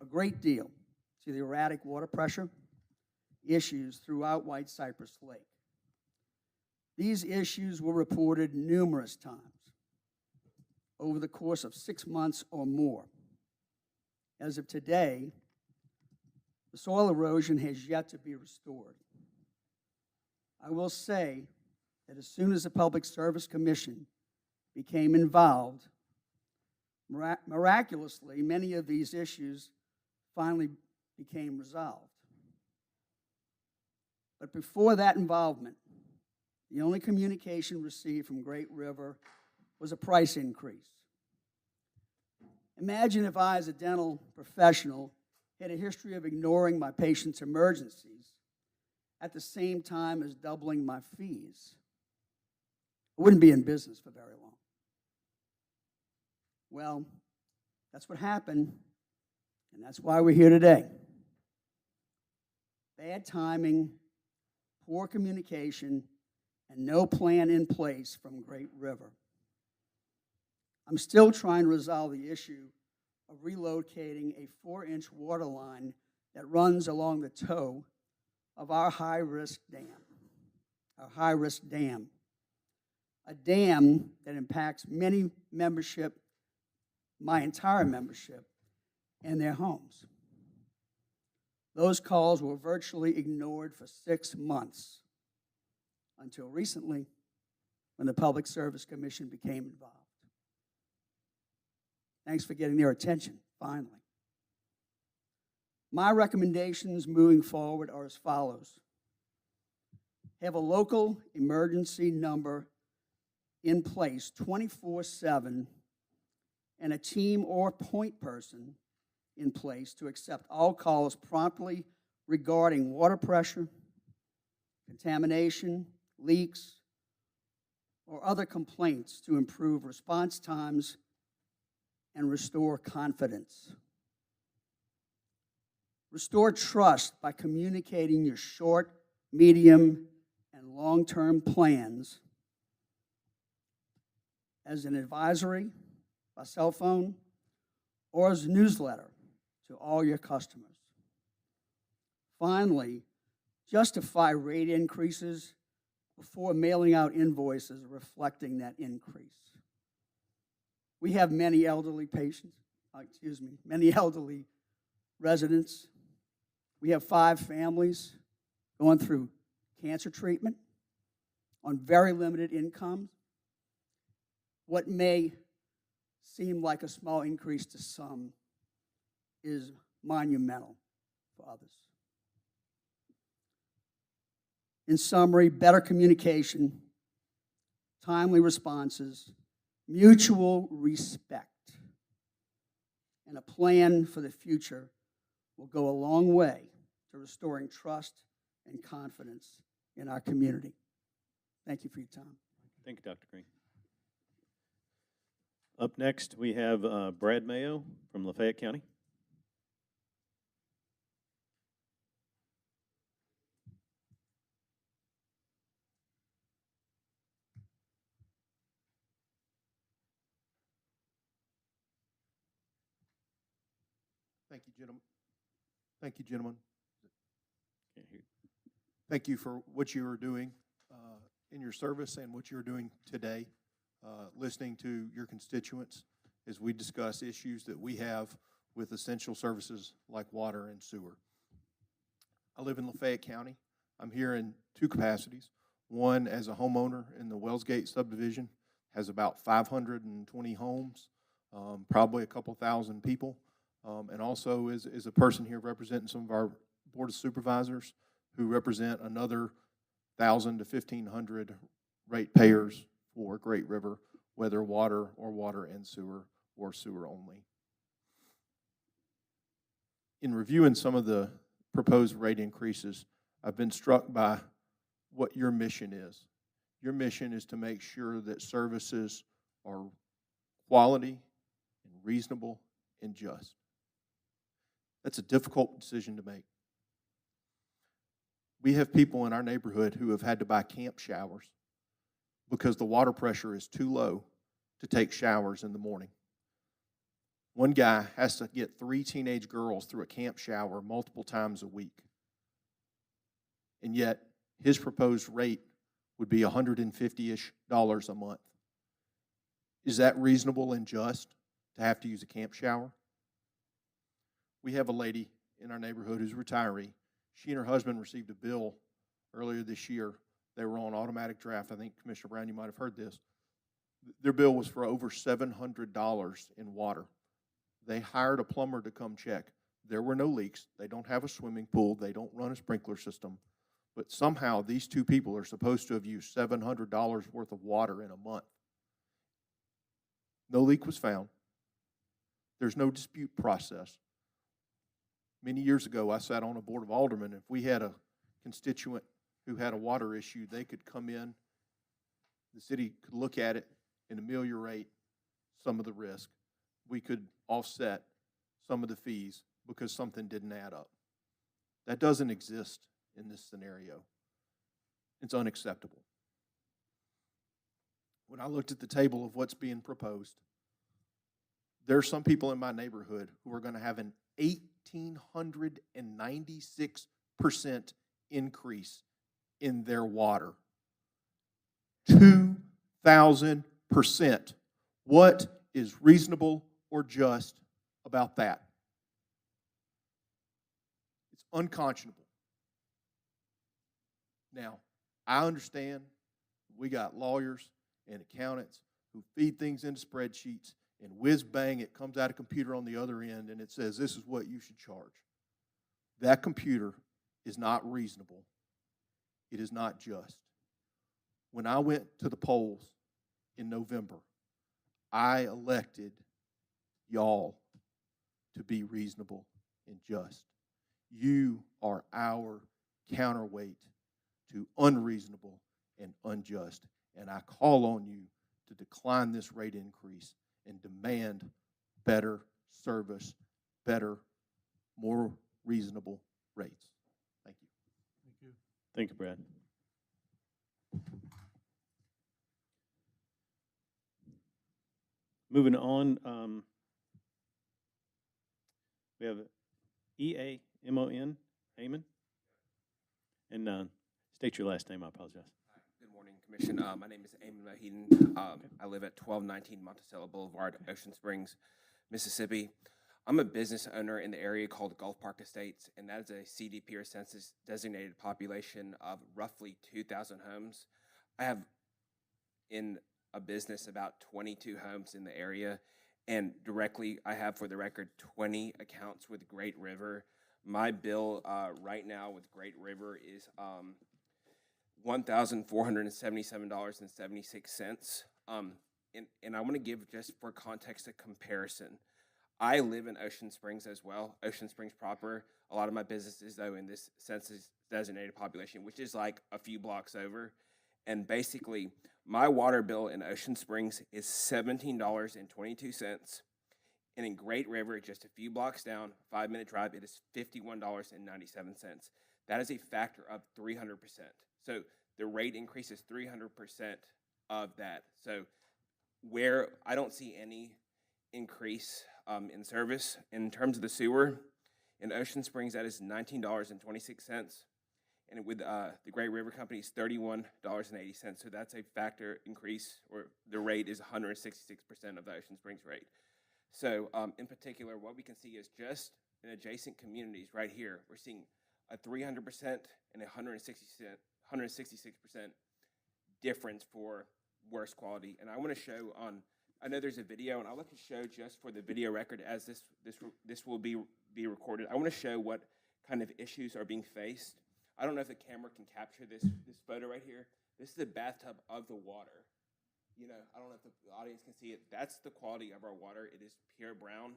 a great deal to the erratic water pressure issues throughout White Cypress Lake. These issues were reported numerous times over the course of 6 months or more. As of today, the soil erosion has yet to be restored. I will say that as soon as the Public Service Commission became involved, miraculously, many of these issues finally became resolved. But before that involvement, the only communication received from Great River was a price increase. Imagine if I, as a dental professional, had a history of ignoring my patients' emergencies at the same time as doubling my fees. I wouldn't be in business for very long. Well, that's what happened, and that's why we're here today. Bad timing, poor communication, and no plan in place from Great River. I'm still trying to resolve the issue of relocating a 4-inch water line that runs along the toe of our high-risk dam, a dam that impacts many membership, my entire membership, and their homes. Those calls were virtually ignored for 6 months until recently when the Public Service Commission became involved. Thanks for getting their attention, finally. My recommendations moving forward are as follows. Have a local emergency number in place 24/7 and a team or point person in place to accept all calls promptly regarding water pressure, contamination, leaks, or other complaints to improve response times and restore confidence. Restore trust by communicating your short, medium, and long-term plans as an advisory, by cell phone, or as a newsletter to all your customers. Finally, justify rate increases before mailing out invoices reflecting that increase. We have many elderly many elderly residents. We have 5 families going through cancer treatment on very limited income. What may seem like a small increase to some is monumental for others. In summary, better communication, timely responses, mutual respect, and a plan for the future will go a long way to restoring trust and confidence in our community. Thank you for your time. Thank you, Dr. Green. Up next, we have Brad Mayo from Lafayette County. Thank you, gentlemen. Thank you, gentlemen. Can't hear. Thank you for what you are doing in your service and what you're doing today, listening to your constituents as we discuss issues that we have with essential services like water and sewer. I live in Lafayette County. I'm here in two capacities. One, as a homeowner in the Wellsgate subdivision, has about 520 homes, probably a couple thousand people. And also is a person here representing some of our Board of Supervisors who represent another 1,000 to 1,500 ratepayers for Great River, whether water or water and sewer or sewer only. In reviewing some of the proposed rate increases, I've been struck by what your mission is. Your mission is to make sure that services are quality and reasonable and just. That's a difficult decision to make. We have people in our neighborhood who have had to buy camp showers because the water pressure is too low to take showers in the morning. One guy has to get 3 teenage girls through a camp shower multiple times a week. And yet, his proposed rate would be $150-ish a month. Is that reasonable and just to have to use a camp shower? We have a lady in our neighborhood who's a retiree. She and her husband received a bill earlier this year. They were on automatic draft. I think, Commissioner Brown, you might have heard this. Their bill was for over $700 in water. They hired a plumber to come check. There were no leaks. They don't have a swimming pool. They don't run a sprinkler system. But somehow these two people are supposed to have used $700 worth of water in a month. No leak was found. There's no dispute process. Many years ago, I sat on a board of aldermen. If we had a constituent who had a water issue, they could come in, the city could look at it and ameliorate some of the risk. We could offset some of the fees because something didn't add up. That doesn't exist in this scenario. It's unacceptable. When I looked at the table of what's being proposed, there are some people in my neighborhood who are going to have an 1,896% increase in their water. 2,000%. What is reasonable or just about that? It's unconscionable. Now, I understand we got lawyers and accountants who feed things into spreadsheets, and whiz bang, it comes out a computer on the other end and it says this is what you should charge. That computer is not reasonable. It is not just. When I went to the polls in November, I elected y'all to be reasonable and just. You are our counterweight to unreasonable and unjust. And I call on you to decline this rate increase and demand better service, better, more reasonable rates. Thank you. Thank you. Thank you, Brad. Moving on, we have E-A-M-O-N, Amon. And state your last name, I apologize. Good morning, Commission. My name is Amon Mahedin. I live at 1219 Monticello Boulevard, Ocean Springs, Mississippi. I'm a business owner in the area called Gulf Park Estates, and that is a CDP or census designated population of roughly 2,000 homes. I have in a business about 22 homes in the area, and directly I have, for the record, 20 accounts with Great River. My bill right now with Great River is $1,477.76. And I want to give, just for context, a comparison. I live in Ocean Springs as well, Ocean Springs proper. A lot of my businesses, though, in this census designated population, which is like a few blocks over. And basically, my water bill in Ocean Springs is $17.22. And in Great River, just a few blocks down, 5-minute drive, it is $51.97. That is a factor of 300%. So the rate increase is 300% of that. So where I don't see any increase in service in terms of the sewer, in Ocean Springs, that is $19.26. And with the Great River Company, it's $31.80. So that's a factor increase, or the rate is 166% of the Ocean Springs rate. So in particular, what we can see is just in adjacent communities right here, we're seeing a 300% and a 166% difference for worse quality. And I want to show I know there's a video, and I'd like to show just for the video record as this will be recorded. I want to show what kind of issues are being faced. I don't know if the camera can capture this photo right here. This is the bathtub of the water. You know, I don't know if the audience can see it. That's the quality of our water. It is pure brown.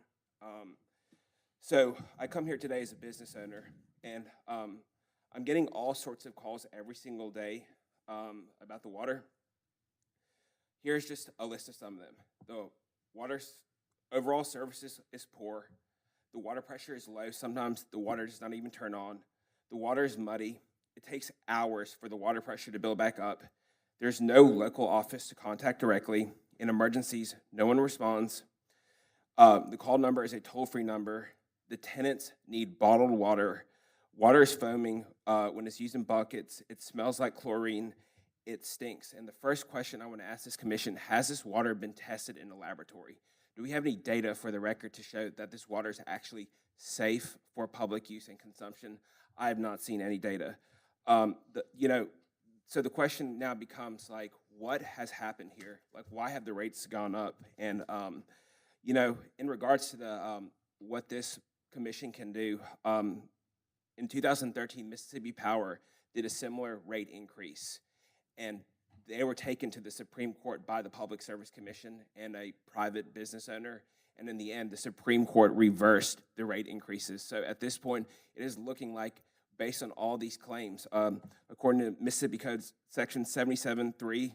So I come here today as a business owner, and I'm getting all sorts of calls every single day about the water. Here's just a list of some of them. The water's overall service is poor. The water pressure is low. Sometimes the water does not even turn on. The water is muddy. It takes hours for the water pressure to build back up. There's no local office to contact directly. In emergencies, no one responds. The call number is a toll-free number. The tenants need bottled water. Water is foaming when it's used in buckets. It smells like chlorine. It stinks. And the first question I want to ask this commission, has this water been tested in a laboratory? Do we have any data for the record to show that this water is actually safe for public use and consumption? I have not seen any data. So the question now becomes, like, what has happened here? Like, why have the rates gone up? And, in regards to what this commission can do, in 2013, Mississippi Power did a similar rate increase. And they were taken to the Supreme Court by the Public Service Commission and a private business owner. And in the end, the Supreme Court reversed the rate increases. So at this point, it is looking like, based on all these claims, according to Mississippi Code Section 77.3-3,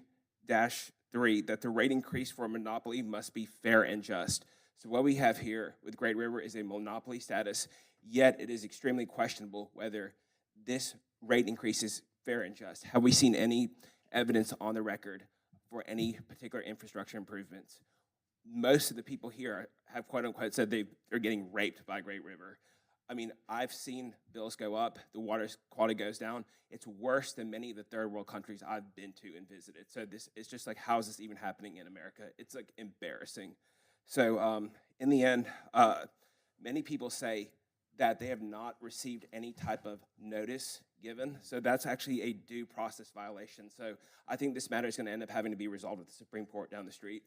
that the rate increase for a monopoly must be fair and just. So what we have here with Great River is a monopoly status, yet it is extremely questionable whether this rate increase is fair and just. Have we seen any evidence on the record for any particular infrastructure improvements? Most of the people here have, quote unquote, said they're getting raped by Great River. I mean, I've seen bills go up, the water quality goes down. It's worse than many of the third world countries I've been to and visited. So it's just like, how is this even happening in America? It's like embarrassing. So in the end, many people say that they have not received any type of notice given. So that's actually a due process violation. So I think this matter is going to end up having to be resolved with the Supreme Court down the street.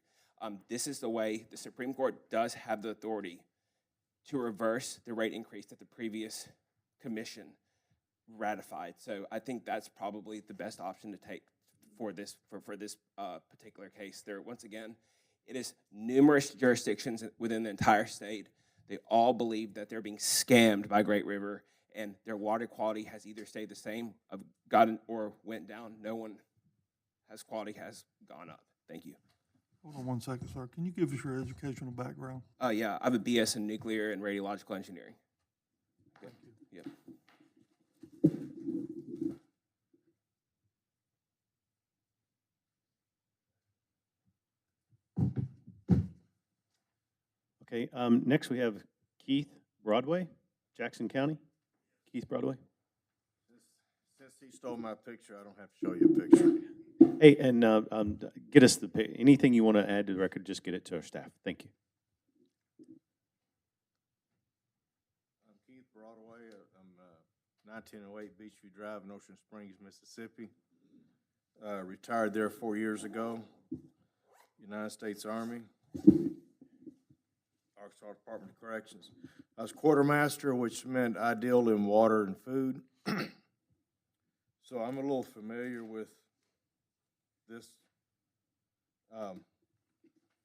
This is the way the Supreme Court does have the authority to reverse the rate increase that the previous commission ratified. So I think that's probably the best option to take for this particular case. Once again, it is numerous jurisdictions within the entire state. They all believe that they're being scammed by Great River, and their water quality has either stayed the same, gotten, or went down. No one has quality has gone up. Thank you. Hold on one second, sir. Can you give us your educational background? Yeah, I have a BS in nuclear and radiological engineering. Thank you. Yep. Okay, next we have Keith Broadway, Jackson County. Keith Broadway. Since he stole my picture, I don't have to show you a picture. Hey, and get us anything you want to add to the record, just get it to our staff. Thank you. I'm Keith Broadway. I'm 1908 Beachview Drive in Ocean Springs, Mississippi. Retired there 4 years ago. United States Army. Arkansas Department of Corrections. I was quartermaster, which meant I dealt in water and food. So I'm a little familiar with this.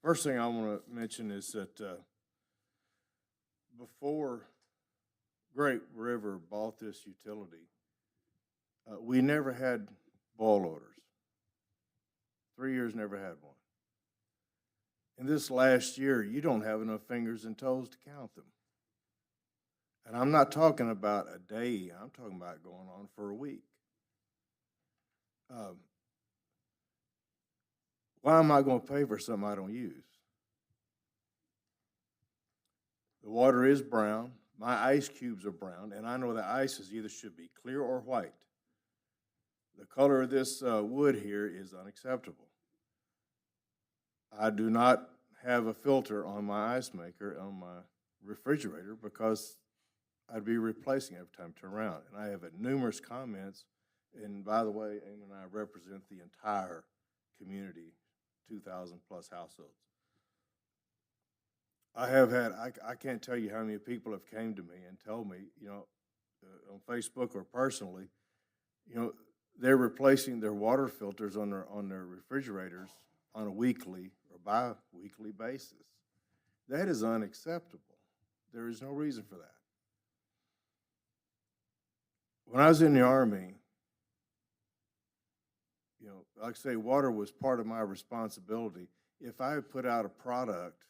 First thing I want to mention is that before Great River bought this utility, we never had boil orders. 3 years never had one. In this last year, you don't have enough fingers and toes to count them. And I'm not talking about a day, I'm talking about going on for a week. Why am I going to pay for something I don't use? The water is brown, my ice cubes are brown, and I know the ice is either should be clear or white. The color of this wood here is unacceptable. I do not have a filter on my ice maker on my refrigerator because I'd be replacing it every time I turn around. And I have had numerous comments, and by the way, Amy and I represent the entire community, 2,000 plus households. I have had, I can't tell you how many people have came to me and told me, you know, on Facebook or personally, you know, they're replacing their water filters on their refrigerators on a weekly or bi-weekly basis. That is unacceptable. There is no reason for that. When I was in the Army, you know, like I say, water was part of my responsibility. If I had put out a product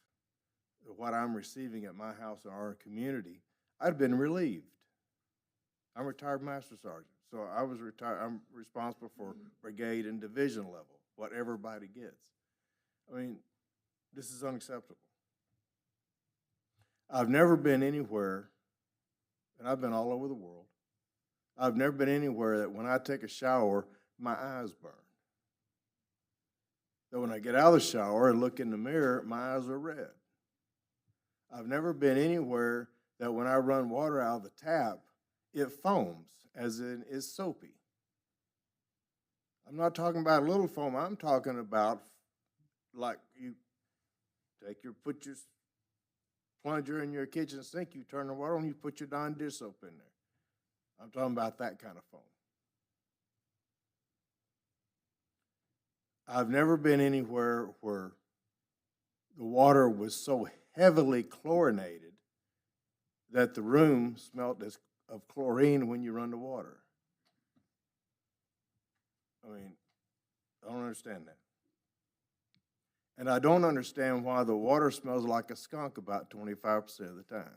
of what I'm receiving at my house or our community, I'd been relieved. I'm a retired master sergeant, so I was retired. I'm responsible for brigade and division level, what everybody gets. I mean, this is unacceptable. I've never been anywhere, and I've been all over the world. I've never been anywhere that when I take a shower, my eyes burn. That when I get out of the shower and look in the mirror, my eyes are red. I've never been anywhere that when I run water out of the tap, it foams, as in is soapy. I'm not talking about a little foam. I'm talking about like you put your plunger in your kitchen sink, you turn the water on, you put your Dawn dish soap in there. I'm talking about that kind of foam. I've never been anywhere where the water was so heavily chlorinated that the room smelled of chlorine when you run the water. I mean, I don't understand that. And I don't understand why the water smells like a skunk about 25% of the time.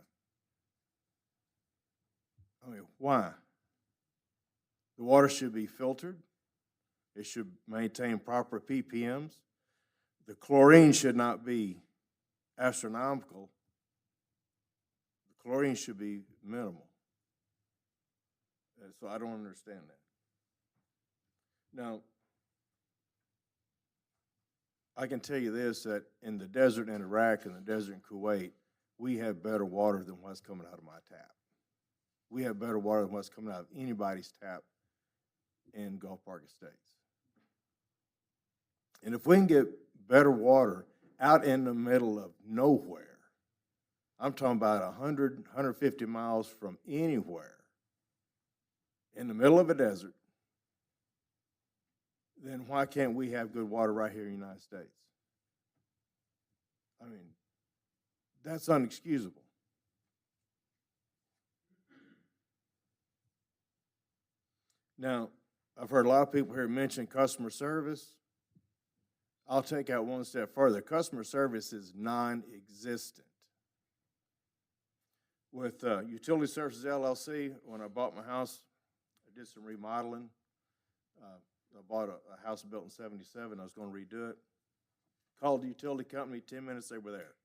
I mean, why? The water should be filtered. It should maintain proper ppms. The chlorine should not be astronomical. The chlorine should be minimal. And so I don't understand that. Now, I can tell you this, that in the desert in Iraq and the desert in Kuwait, we have better water than what's coming out of my tap. We have better water than what's coming out of anybody's tap in Gulf Park Estates. And if we can get better water out in the middle of nowhere, I'm talking about 100, 150 miles from anywhere, in the middle of a desert, then why can't we have good water right here in the United States? I mean, that's unexcusable. Now, I've heard a lot of people here mention customer service. I'll take that one step further. Customer service is non-existent. With Utility Services LLC, when I bought my house, I did some remodeling. I bought a house built in '77. I was going to redo it. Called the utility company, 10 minutes, they were there.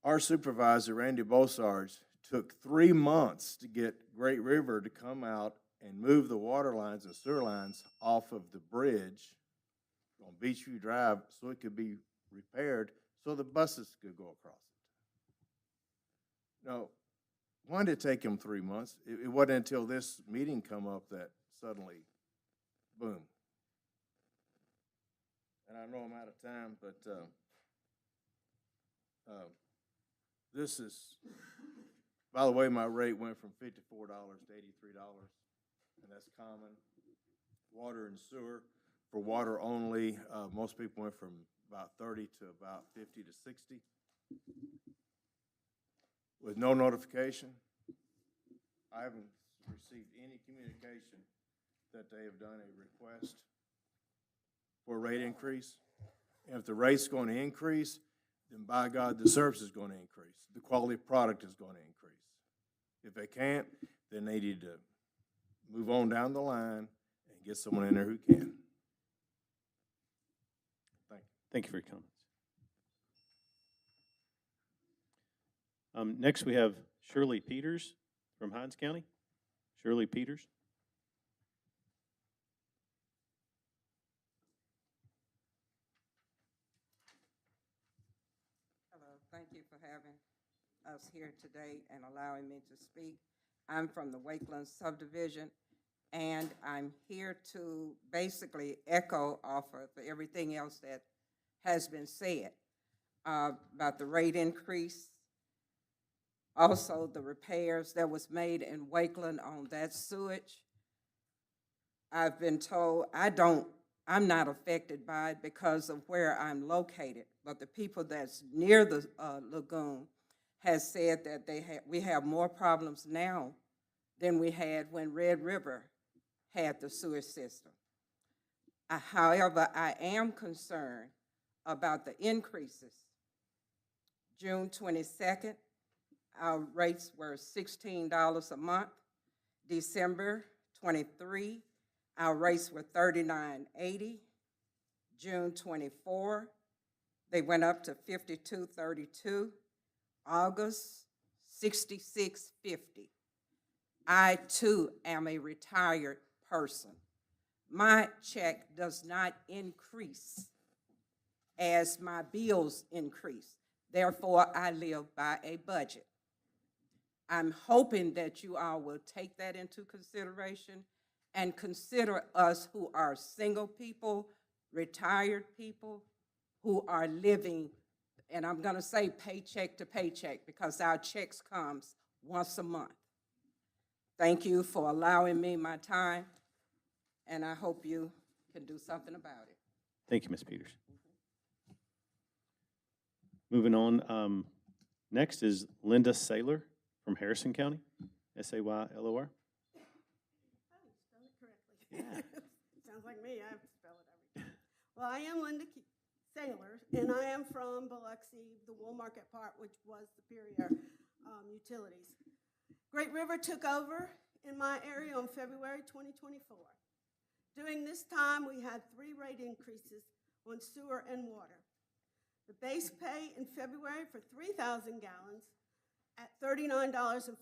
Our supervisor, Randy Bosarge, took 3 months to get Great River to come out and move the water lines and sewer lines off of the bridge on Beachview Drive so it could be repaired so the buses could go across it. Now, why did it take him 3 months? It wasn't until this meeting come up that suddenly, boom. And I know I'm out of time, but this is, by the way, my rate went from $54 to $83, and that's common. Water and sewer. For water only, most people went from about 30 to about 50 to 60. with no notification. I haven't received any communication that they have done a request for a rate increase. And if the rate's going to increase, then by God, the service is going to increase. The quality of product is going to increase. If they can't, then they need to move on down the line and get someone in there who can. Thank you. Thank you for your comments. Next, we have Shirley Peters from Hinds County. Shirley Peters. Hello, thank you for having us here today and allowing me to speak. I'm from the Wakeland subdivision, and I'm here to basically echo off of everything else that has been said about the rate increase. Also, the repairs that was made in Wakeland on that sewage. I've been told I'm not affected by it because of where I'm located, but the people that's near the lagoon has said that we have more problems now than we had when Red River had the sewer system. However, I am concerned about the increases. June 22nd, our rates were $16 a month. December 23, our rates were $39.80. June 24, they went up to $52.32. August, $66.50. I too am a retired person. My check does not increase as my bills increase. Therefore, I live by a budget. I'm hoping that you all will take that into consideration and consider us who are single people, retired people, who are living, and I'm gonna say paycheck to paycheck because our checks comes once a month. Thank you for allowing me my time, and I hope you can do something about it. Thank you, Ms. Peters. Moving on, next is Linda Saylor from Harrison County, Saylor. Sounds like me, I have to spell it every time. Well, I am Linda Saylor, and I am from Biloxi, the Wool Market part, which was Superior Utilities. Great River took over in my area on February 2024. During this time, we had 3 rate increases on sewer and water. The base pay in February for 3,000 gallons at $39.43.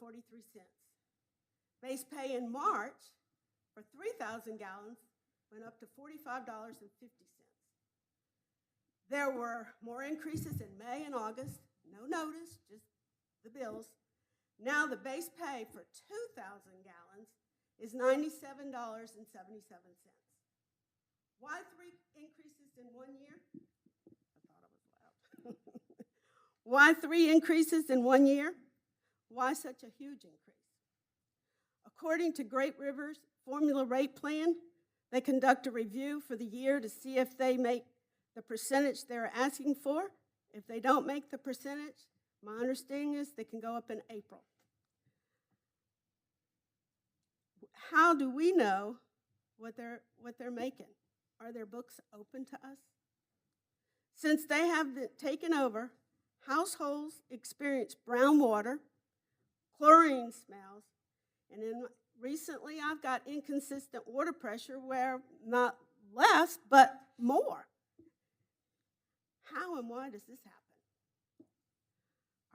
Base pay in March for 3,000 gallons went up to $45.50. There were more increases in May and August, no notice, just the bills. Now the base pay for 2,000 gallons is $97.77. Why 3 increases in 1 year? Why 3 increases in 1 year? Why such a huge increase? According to Great River's formula rate plan, they conduct a review for the year to see if they make the percentage they're asking for. If they don't make the percentage, my understanding is they can go up in April. How do we know what they're making? Are their books open to us? Since they have taken over, households experience brown water, chlorine smells, and then recently I've got inconsistent water pressure where not less, but more. How and why does this happen?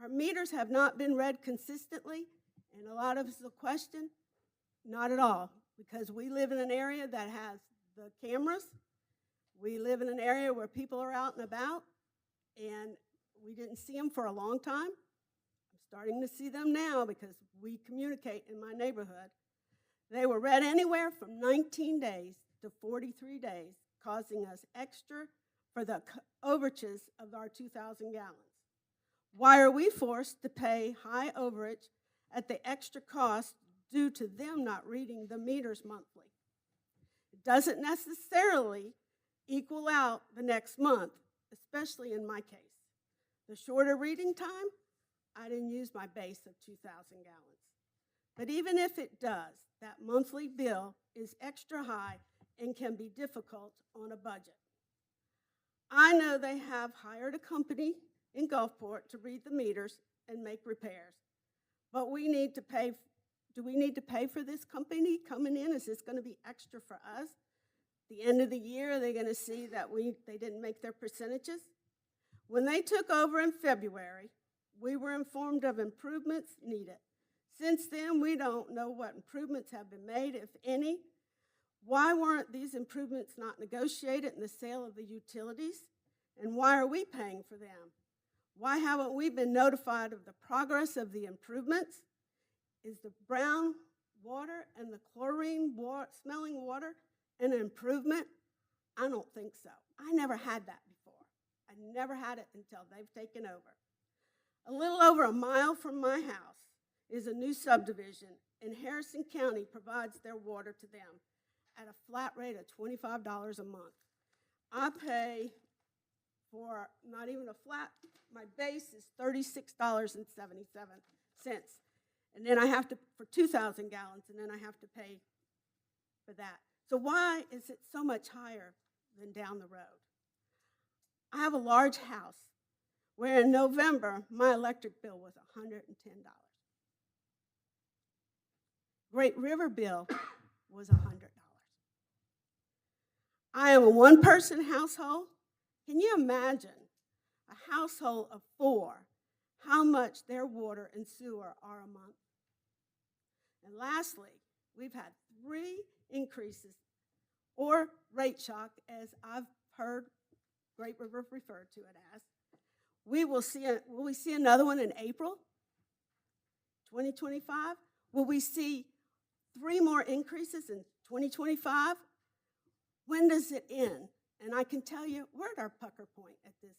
Our meters have not been read consistently, and a lot of us will question, not at all, because we live in an area that has the cameras. We live in an area where people are out and about, and we didn't see them for a long time. I'm starting to see them now because we communicate in my neighborhood. They were read anywhere from 19 days to 43 days, causing us extra for the overages of our 2,000 gallons. Why are we forced to pay high overage at the extra cost due to them not reading the meters monthly? It doesn't necessarily equal out the next month, especially in my case. The shorter reading time, I didn't use my base of 2,000 gallons. But even if it does, that monthly bill is extra high and can be difficult on a budget. I know they have hired a company in Gulfport to read the meters and make repairs. But we need to pay. Do we need to pay for this company coming in? Is this going to be extra for us? The end of the year, are they going to see that they didn't make their percentages? When they took over in February, we were informed of improvements needed. Since then, we don't know what improvements have been made, if any. Why weren't these improvements not negotiated in the sale of the utilities? And why are we paying for them? Why haven't we been notified of the progress of the improvements? Is the brown water and the chlorine smelling water an improvement? I don't think so. I never had that before. I never had it until they've taken over. A little over a mile from my house is a new subdivision, and Harrison County provides their water to them at a flat rate of $25 a month. I pay for not even a flat, my base is $36.77. And then I have to, for 2,000 gallons, and then I have to pay for that. So why is it so much higher than down the road? I have a large house where in November, my electric bill was $110. Great River bill was $100. I am a one-person household. Can you imagine a household of 4, how much their water and sewer are a month? And lastly, we've had 3 increases or rate shock, as I've heard Great River refer to it as. Will we see another one in April 2025? Will we see 3 more increases in 2025? When does it end? And I can tell you, we're at our pucker point at this.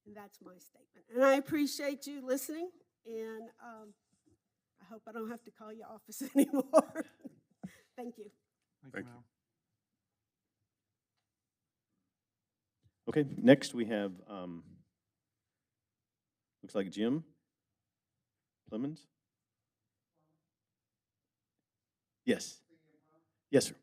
And that's my statement. And I appreciate you listening, and I hope I don't have to call your office anymore. Thank you. Thank you. Okay, next we have, looks like Jim Clemens. Yes. Yes, sir.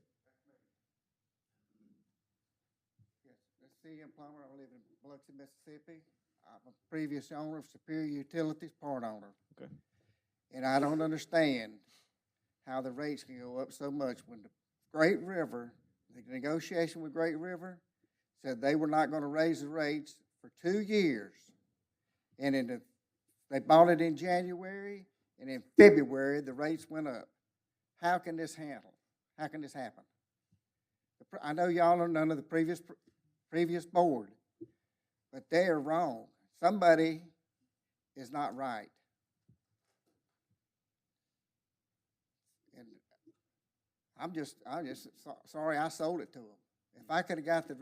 Yes, this is C.M. Plummer. I live in Biloxi, Mississippi. I'm a previous owner of Superior Utilities, part owner. Okay. And I don't understand how the rates can go up so much when the Great River, the negotiation with Great River, said they were not going to raise the rates for 2 years. And they bought it in January, and in February, the rates went up. How can this handle? How can this happen? I know y'all are none of the previous board, but they are wrong. Somebody is not right. And I'm just sorry I sold it to them. If I could have got the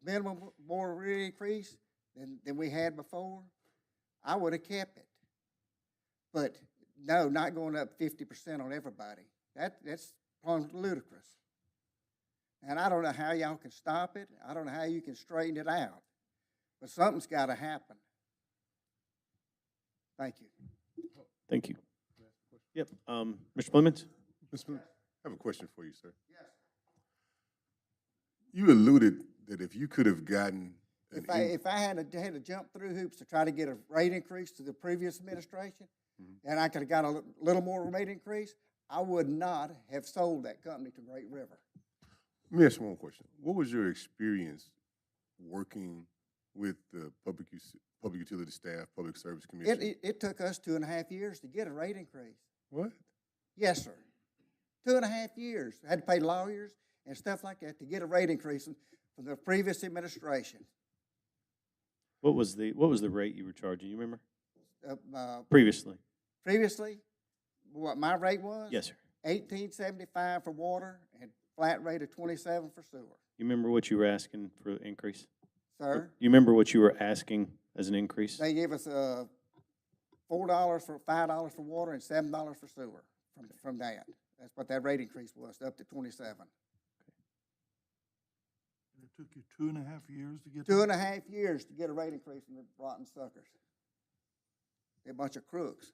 minimum more rate increase than we had before, I would have kept it. But no, not going up 50% on everybody. That's ludicrous. And I don't know how y'all can stop it. I don't know how you can straighten it out. But something's got to happen. Thank you. Thank you. Yep. Mr. Clemens? Mr. Clemens, I have a question for you, sir. Yes. You alluded that if you could have gotten if I had to jump through hoops to try to get a rate increase to the previous administration, and I could have got a little more rate increase, I would not have sold that company to Great River. Let me ask you one question. What was your experience working with the public utility staff, public service commission? It took us 2.5 years to get a rate increase. What? Yes, sir. 2.5 years. I had to pay lawyers and stuff like that to get a rate increase from the previous administration. What was the rate you were charging? You remember? Previously, Previously? what my rate was? Yes, sir. $18.75 for water and flat rate of $27 for sewer. You remember what you were asking for the increase? Sir? You remember what you were asking as an increase? They gave us $4 for $5 for water and $7 for sewer from that. That's what that rate increase was, up to 27. It took you 2.5 years to get 2.5 years to get a rate increase from the rotten suckers. They're a bunch of crooks.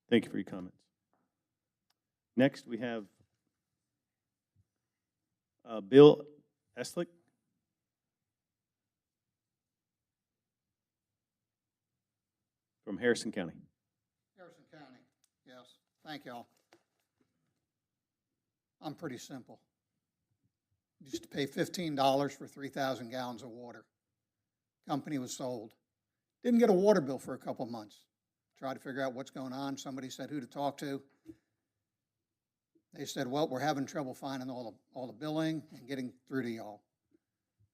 Thank you for your comments. Next, we have Bill Eslick. From Harrison County. Harrison County, yes. Thank y'all. I'm pretty simple. Used to pay $15 for 3,000 gallons of water. Company was sold. Didn't get a water bill for a couple months. Tried to figure out what's going on. Somebody said who to talk to. They said, well, we're having trouble finding all the billing and getting through to y'all.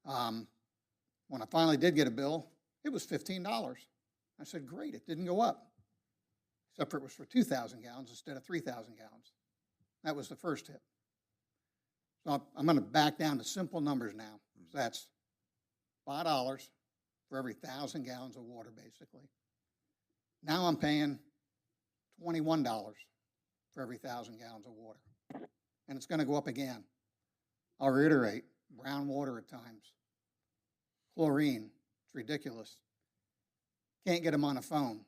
When I finally did get a bill, it was $15. I said, great, it didn't go up, except for it was for 2,000 gallons instead of 3,000 gallons. That was the first hit. So I'm going to back down to simple numbers now. So that's $5 for every 1,000 gallons of water, basically. Now I'm paying $21 for every 1,000 gallons of water. And it's going to go up again. I'll reiterate, brown water at times. Chlorine, it's ridiculous. Can't get them on a phone.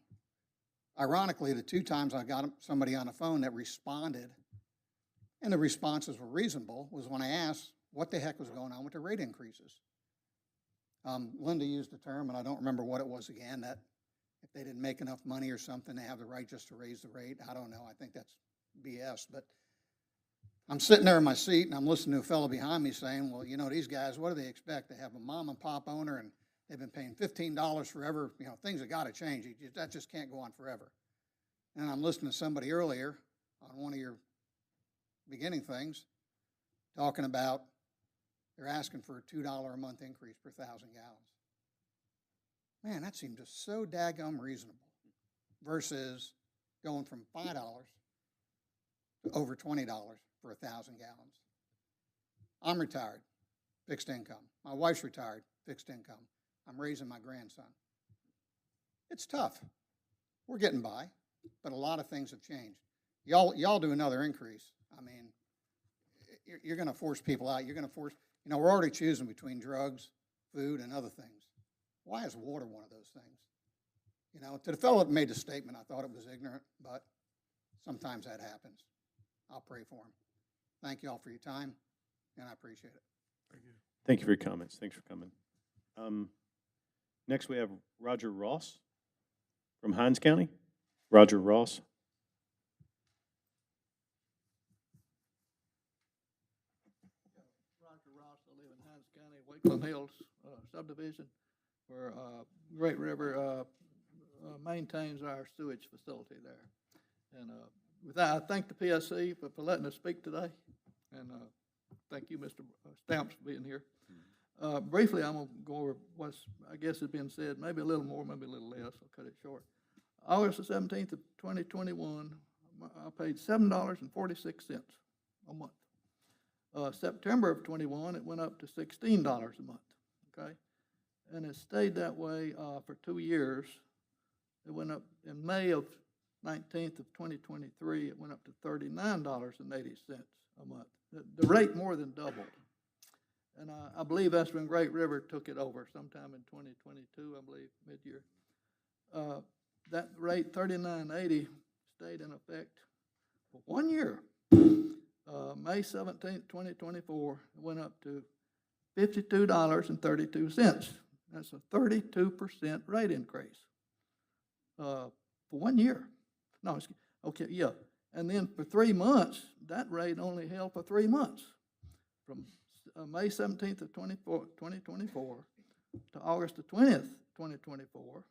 Ironically, the 2 times I got somebody on the phone that responded, and the responses were reasonable, was when I asked what the heck was going on with the rate increases. Linda used the term, and I don't remember what it was again, that if they didn't make enough money or something, they have the right just to raise the rate. I don't know. I think that's BS. But I'm sitting there in my seat, and I'm listening to a fellow behind me saying, well, you know, these guys, what do they expect? They have a mom and pop owner, and they've been paying $15 forever. You know, things have got to change. That just can't go on forever. And I'm listening to somebody earlier on one of your beginning things talking about they're asking for a $2 a month increase per 1,000 gallons. Man, that seems just so daggum reasonable versus going from $5 to over $20 for 1,000 gallons. I'm retired, fixed income. My wife's retired, fixed income. I'm raising my grandson. It's tough. We're getting by, but a lot of things have changed. Y'all do another increase. I mean, you're going to force people out. You're going to force, you know, we're already choosing between drugs, food, and other things. Why is water one of those things? You know, to the fellow that made the statement, I thought it was ignorant, but sometimes that happens. I'll pray for him. Thank you all for your time, and I appreciate it. Thank you. Thank you for your comments. Thanks for coming. Next, we have Roger Ross from Hinds County. Roger Ross. Roger Ross, I live in Hinds County, Wakeland Hills subdivision, where Great River maintains our sewage facility there. And with that, I thank the PSC for letting us speak today, and thank you, Mr. Stamps, for being here. Briefly, I'm going to go over what's, I guess, has been said, maybe a little more, maybe a little less. I'll cut it short. August the 17th of 2021, I paid $7.46 a month. September of 21, it went up to $16 a month, okay? And it stayed that way for 2 years. It went up in May of 19th of 2023, it went up to $39.80 a month. The rate more than doubled. And I believe that's when Great River took it over sometime in 2022, I believe, mid-year. That rate, $39.80, stayed in effect for 1 year. May 17th, 2024, it went up to $52.32. That's a 32% rate increase for 1 year. No, okay, yeah. And then for 3 months, that rate only held for 3 months. From May 17th of 2024 to August the 20th, 2024,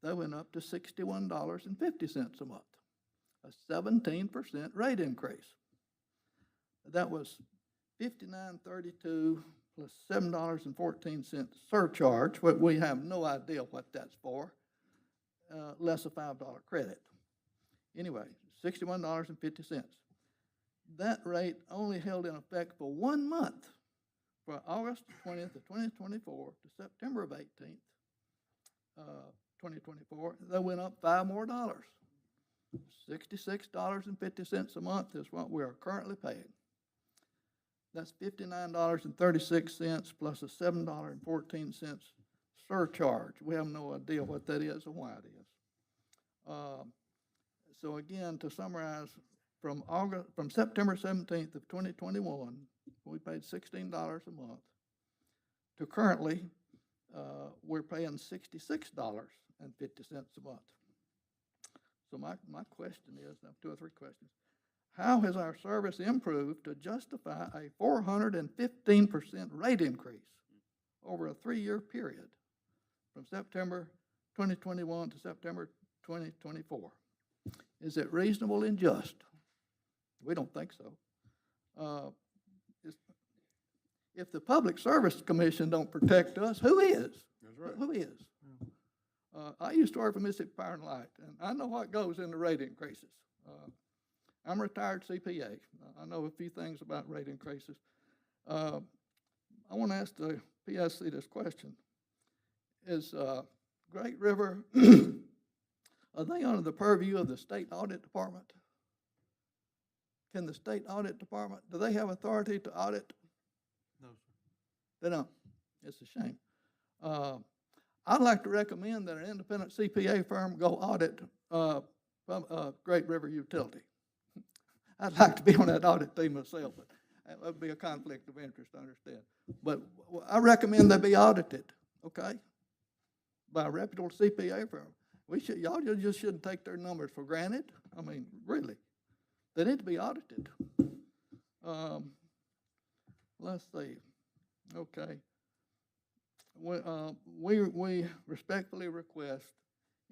they went up to $61.50 a month, a 17% rate increase. That was $59.32 plus $7.14 surcharge, what we have no idea what that's for, less a $5 credit. Anyway, $61.50. That rate only held in effect for 1 month, for August 20th of 2024 to September of 18th, 2024. They went up $5 more. $66.50 a month is what we are currently paying. That's $59.36 plus a $7.14 surcharge. We have no idea what that is or why it is. So again, to summarize, from September 17th of 2021, we paid $16 a month, to currently, we're paying $66.50 a month. So my question is, I have 2 or 3 questions. How has our service improved to justify a 415% rate increase over a 3-year period from September 2021 to September 2024? Is it reasonable and just? We don't think so. If the Public Service Commission don't protect us, who is? That's right. Who is? I used to work for Mississippi Power and Light, and I know what goes into rate increases. I'm a retired CPA. I know a few things about rate increases. I want to ask the PSC this question. Is Great River, are they under the purview of the State Audit Department? Can the State Audit Department, do they have authority to audit? No, sir. They don't. It's a shame. I'd like to recommend that an independent CPA firm go audit Great River Utility. I'd like to be on that audit team myself, but that would be a conflict of interest, I understand. But I recommend they be audited, okay, by a reputable CPA firm. Y'all just shouldn't take their numbers for granted. I mean, really. They need to be audited. Let's see. Okay. We respectfully request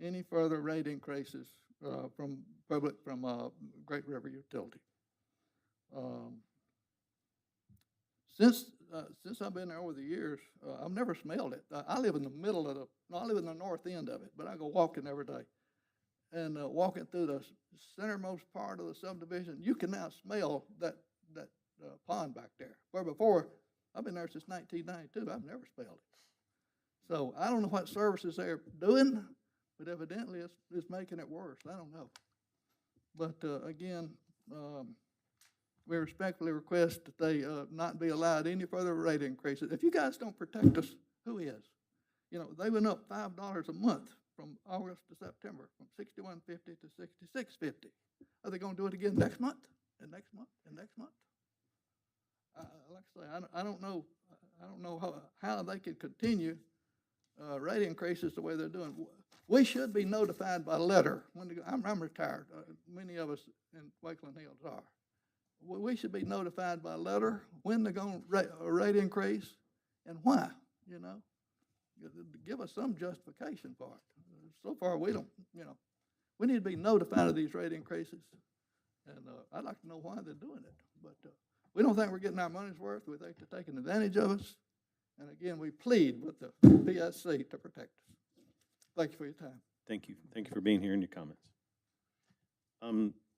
any further rate increases from Great River Utility. Since I've been there over the years, I've never smelled it. I live in the middle of I live in the north end of it, but I go walking every day. And walking through the centermost part of the subdivision, you can now smell that pond back there. Where before, I've been there since 1992, I've never smelled it. So I don't know what services they're doing, but evidently it's making it worse. I don't know. But again, we respectfully request that they not be allowed any further rate increases. If you guys don't protect us, who is? You know, they went up $5 a month from August to September, from $61.50 to $66.50. Are they going to do it again next month, and next month, and next month? Like I say, I don't know how they could continue rate increases the way they're doing. We should be notified by letter. I'm retired. Many of us in Wakeland Hills are. We should be notified by letter when they're going to rate increase and why, you know. Give us some justification for it. So far, we don't, you know. We need to be notified of these rate increases, and I'd like to know why they're doing it. But we don't think we're getting our money's worth. We think they're taking advantage of us. And again, we plead with the PSC to protect us. Thank you for your time. Thank you. Thank you for being here and your comments.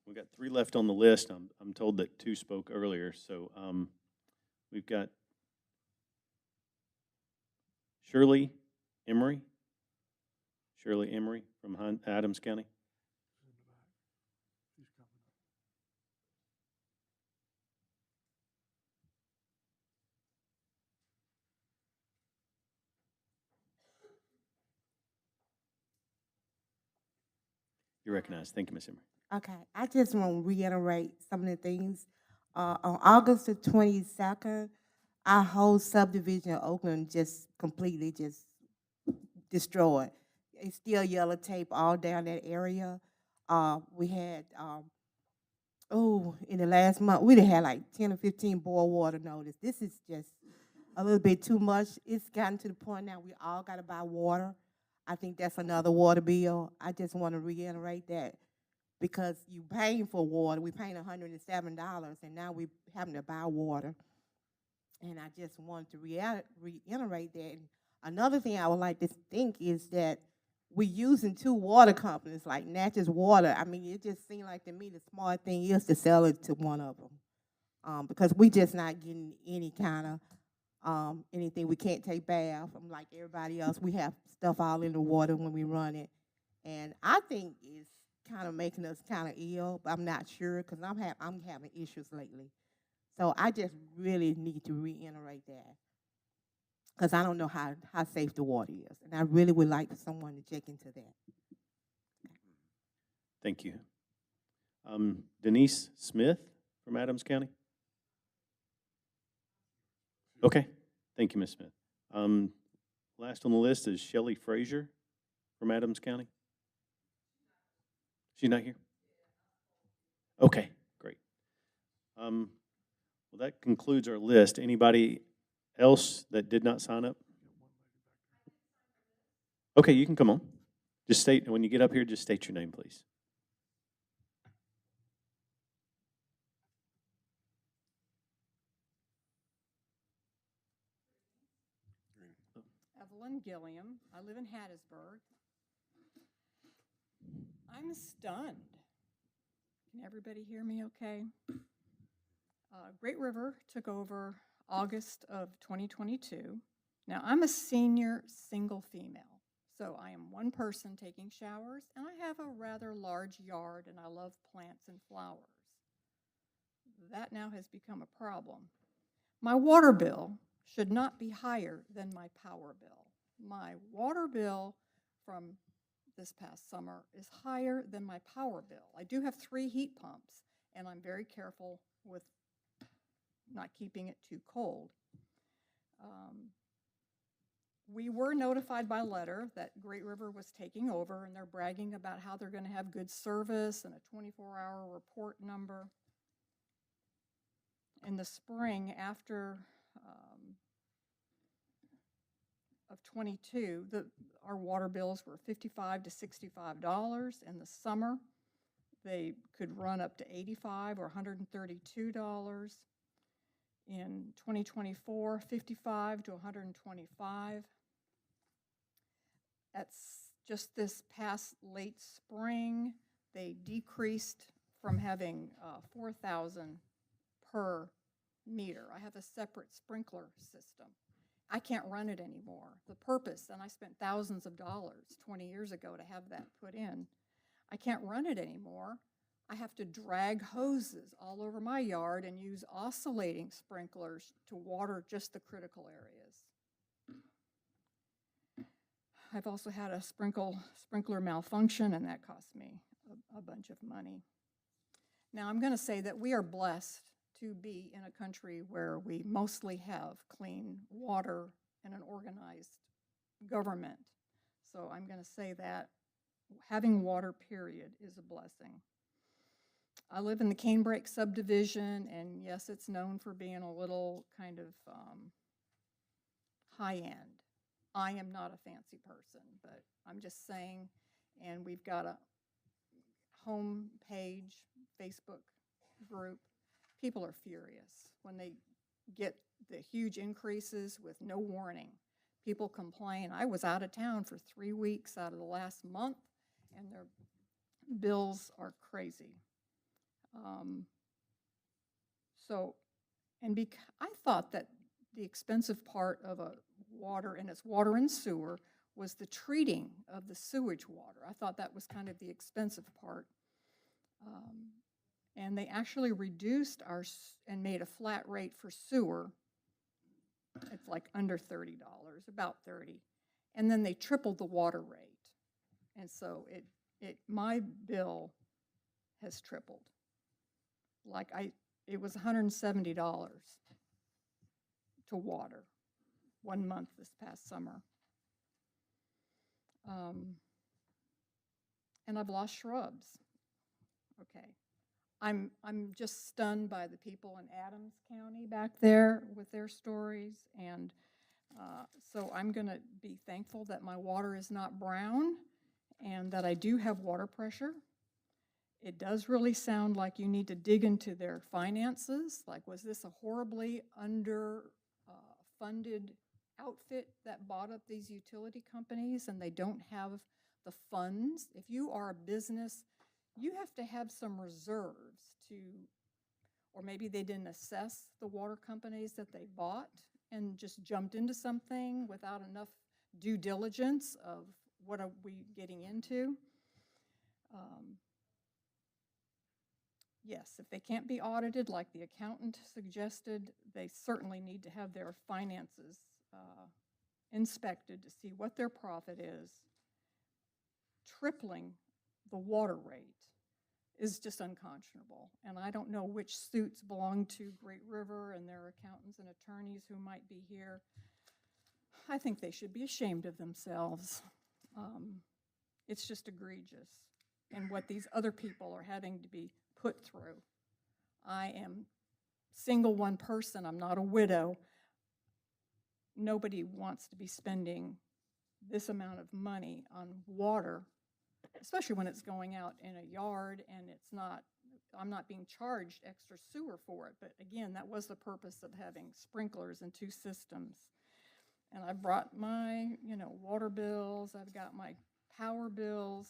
We've got 3 left on the list. I'm told that 2 spoke earlier. So we've got Shirley Emery from Adams County. You're recognized. Thank you, Ms. Emery. Okay, I just want to reiterate some of the things. On August the 22nd, our whole subdivision of Oakland just completely just destroyed. It's still yellow tape all down that area. We had, in the last month, we done had like 10 or 15 boil water notice. This is just a little bit too much. It's gotten to the point now we all got to buy water. I think that's another water bill. I just want to reiterate that because you paying for water. We're paying $107, and now we're having to buy water. And I just wanted to reiterate that. And another thing I would like to think is that we're using 2 water companies like Natchez Water. I mean, it just seemed like to me the smart thing is to sell it to one of them because we just not getting any kind of anything. We can't take bath. I'm like everybody else. We have stuff all in the water when we run it. And I think it's kind of making us kind of ill, but I'm not sure because I'm having issues lately. So I just really need to reiterate that. because I don't know how safe the water is. And I really would like someone to check into that. Thank you. Denise Smith from Adams County. Okay, thank you, Ms. Smith. Last on the list is Shelley Frazier from Adams County. She's not here? Okay, great. Well, that concludes our list. Anybody else that did not sign up? Okay, you can come on. Just state, when you get up here, just state your name, please. Evelyn Gilliam. I live in Hattiesburg. I'm stunned. Can everybody hear me okay? Great River took over August of 2022. Now, I'm a senior single female, so I am one person taking showers, and I have a rather large yard, and I love plants and flowers. That now has become a problem. My water bill should not be higher than my power bill. My water bill from this past summer is higher than my power bill. I do have 3 heat pumps, and I'm very careful with not keeping it too cold. We were notified by letter that Great River was taking over, and they're bragging about how they're going to have good service and a 24-hour report number. In the spring, after of 22, our water bills were $55 to $65. In the summer, they could run up to $85 or $132. In 2024, $55 to $125. That's just this past late spring. They decreased from having 4,000 per meter. I have a separate sprinkler system. I can't run it anymore. The purpose, and I spent thousands of dollars 20 years ago to have that put in. I can't run it anymore. I have to drag hoses all over my yard and use oscillating sprinklers to water just the critical areas. I've also had a sprinkler malfunction, and that cost me a bunch of money. Now, I'm going to say that we are blessed to be in a country where we mostly have clean water and an organized government. So I'm going to say that having water, period, is a blessing. I live in the Canebrake subdivision, and yes, it's known for being a little kind of high-end. I am not a fancy person, but I'm just saying, and we've got a home page, Facebook group. People are furious when they get the huge increases with no warning. People complain. I was out of town for 3 weeks out of the last month, and their bills are crazy. I thought that the expensive part of a water, and it's water and sewer, was the treating of the sewage water. I thought that was kind of the expensive part. And they actually reduced and made a flat rate for sewer. It's like under $30, about $30. And then they tripled the water rate. And so my bill has tripled. It was $170 to water 1 month this past summer. And I've lost shrubs. Okay. I'm just stunned by the people in Adams County back there with their stories. And so I'm going to be thankful that my water is not brown and that I do have water pressure. It does really sound like you need to dig into their finances. Like, was this a horribly underfunded outfit that bought up these utility companies and they don't have the funds? If you are a business, you have to have some reserves or maybe they didn't assess the water companies that they bought and just jumped into something without enough due diligence of what are we getting into. Yes, if they can't be audited like the accountant suggested, they certainly need to have their finances inspected to see what their profit is, tripling the water rate is just unconscionable. And I don't know which suits belong to Great River and their accountants and attorneys who might be here. I think they should be ashamed of themselves. It's just egregious in what these other people are having to be put through. I am single one person. I'm not a widow. Nobody wants to be spending this amount of money on water, especially when it's going out in a yard and it's not, I'm not being charged extra sewer for it. But again, that was the purpose of having sprinklers and 2 systems. And I brought my, water bills. I've got my power bills.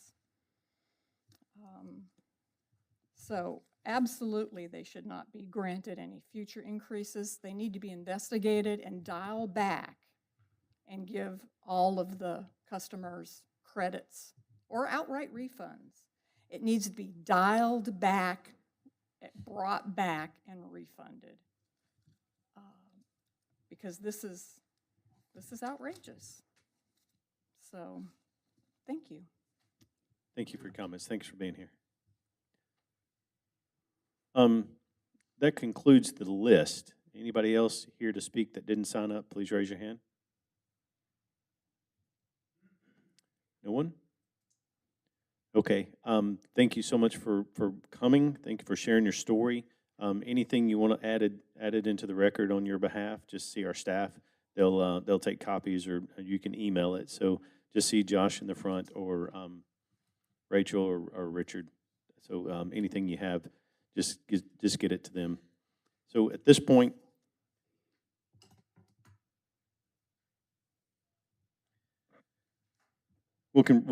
So absolutely, they should not be granted any future increases. They need to be investigated and dial back and give all of the customers credits or outright refunds. It needs to be dialed back, brought back, and refunded. Because this is outrageous. So, thank you. Thank you for your comments. Thanks for being here. That concludes the list. Anybody else here to speak that didn't sign up, please raise your hand. No one? Okay. Thank you so much for coming. Thank you for sharing your story. Anything you want to added into the record on your behalf, just see our staff. They'll take copies, or you can email it. So just see Josh in the front, or Rachel or Richard. So anything you have, just get it to them. So at this point, we're going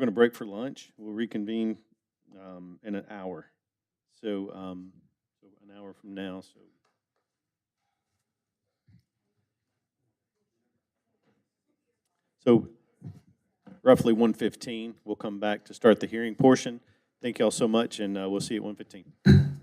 to break for lunch. We'll reconvene in an hour. So an hour from now. So roughly 1:15, we'll come back to start the hearing portion. Thank you all so much, and we'll see you at 1:15.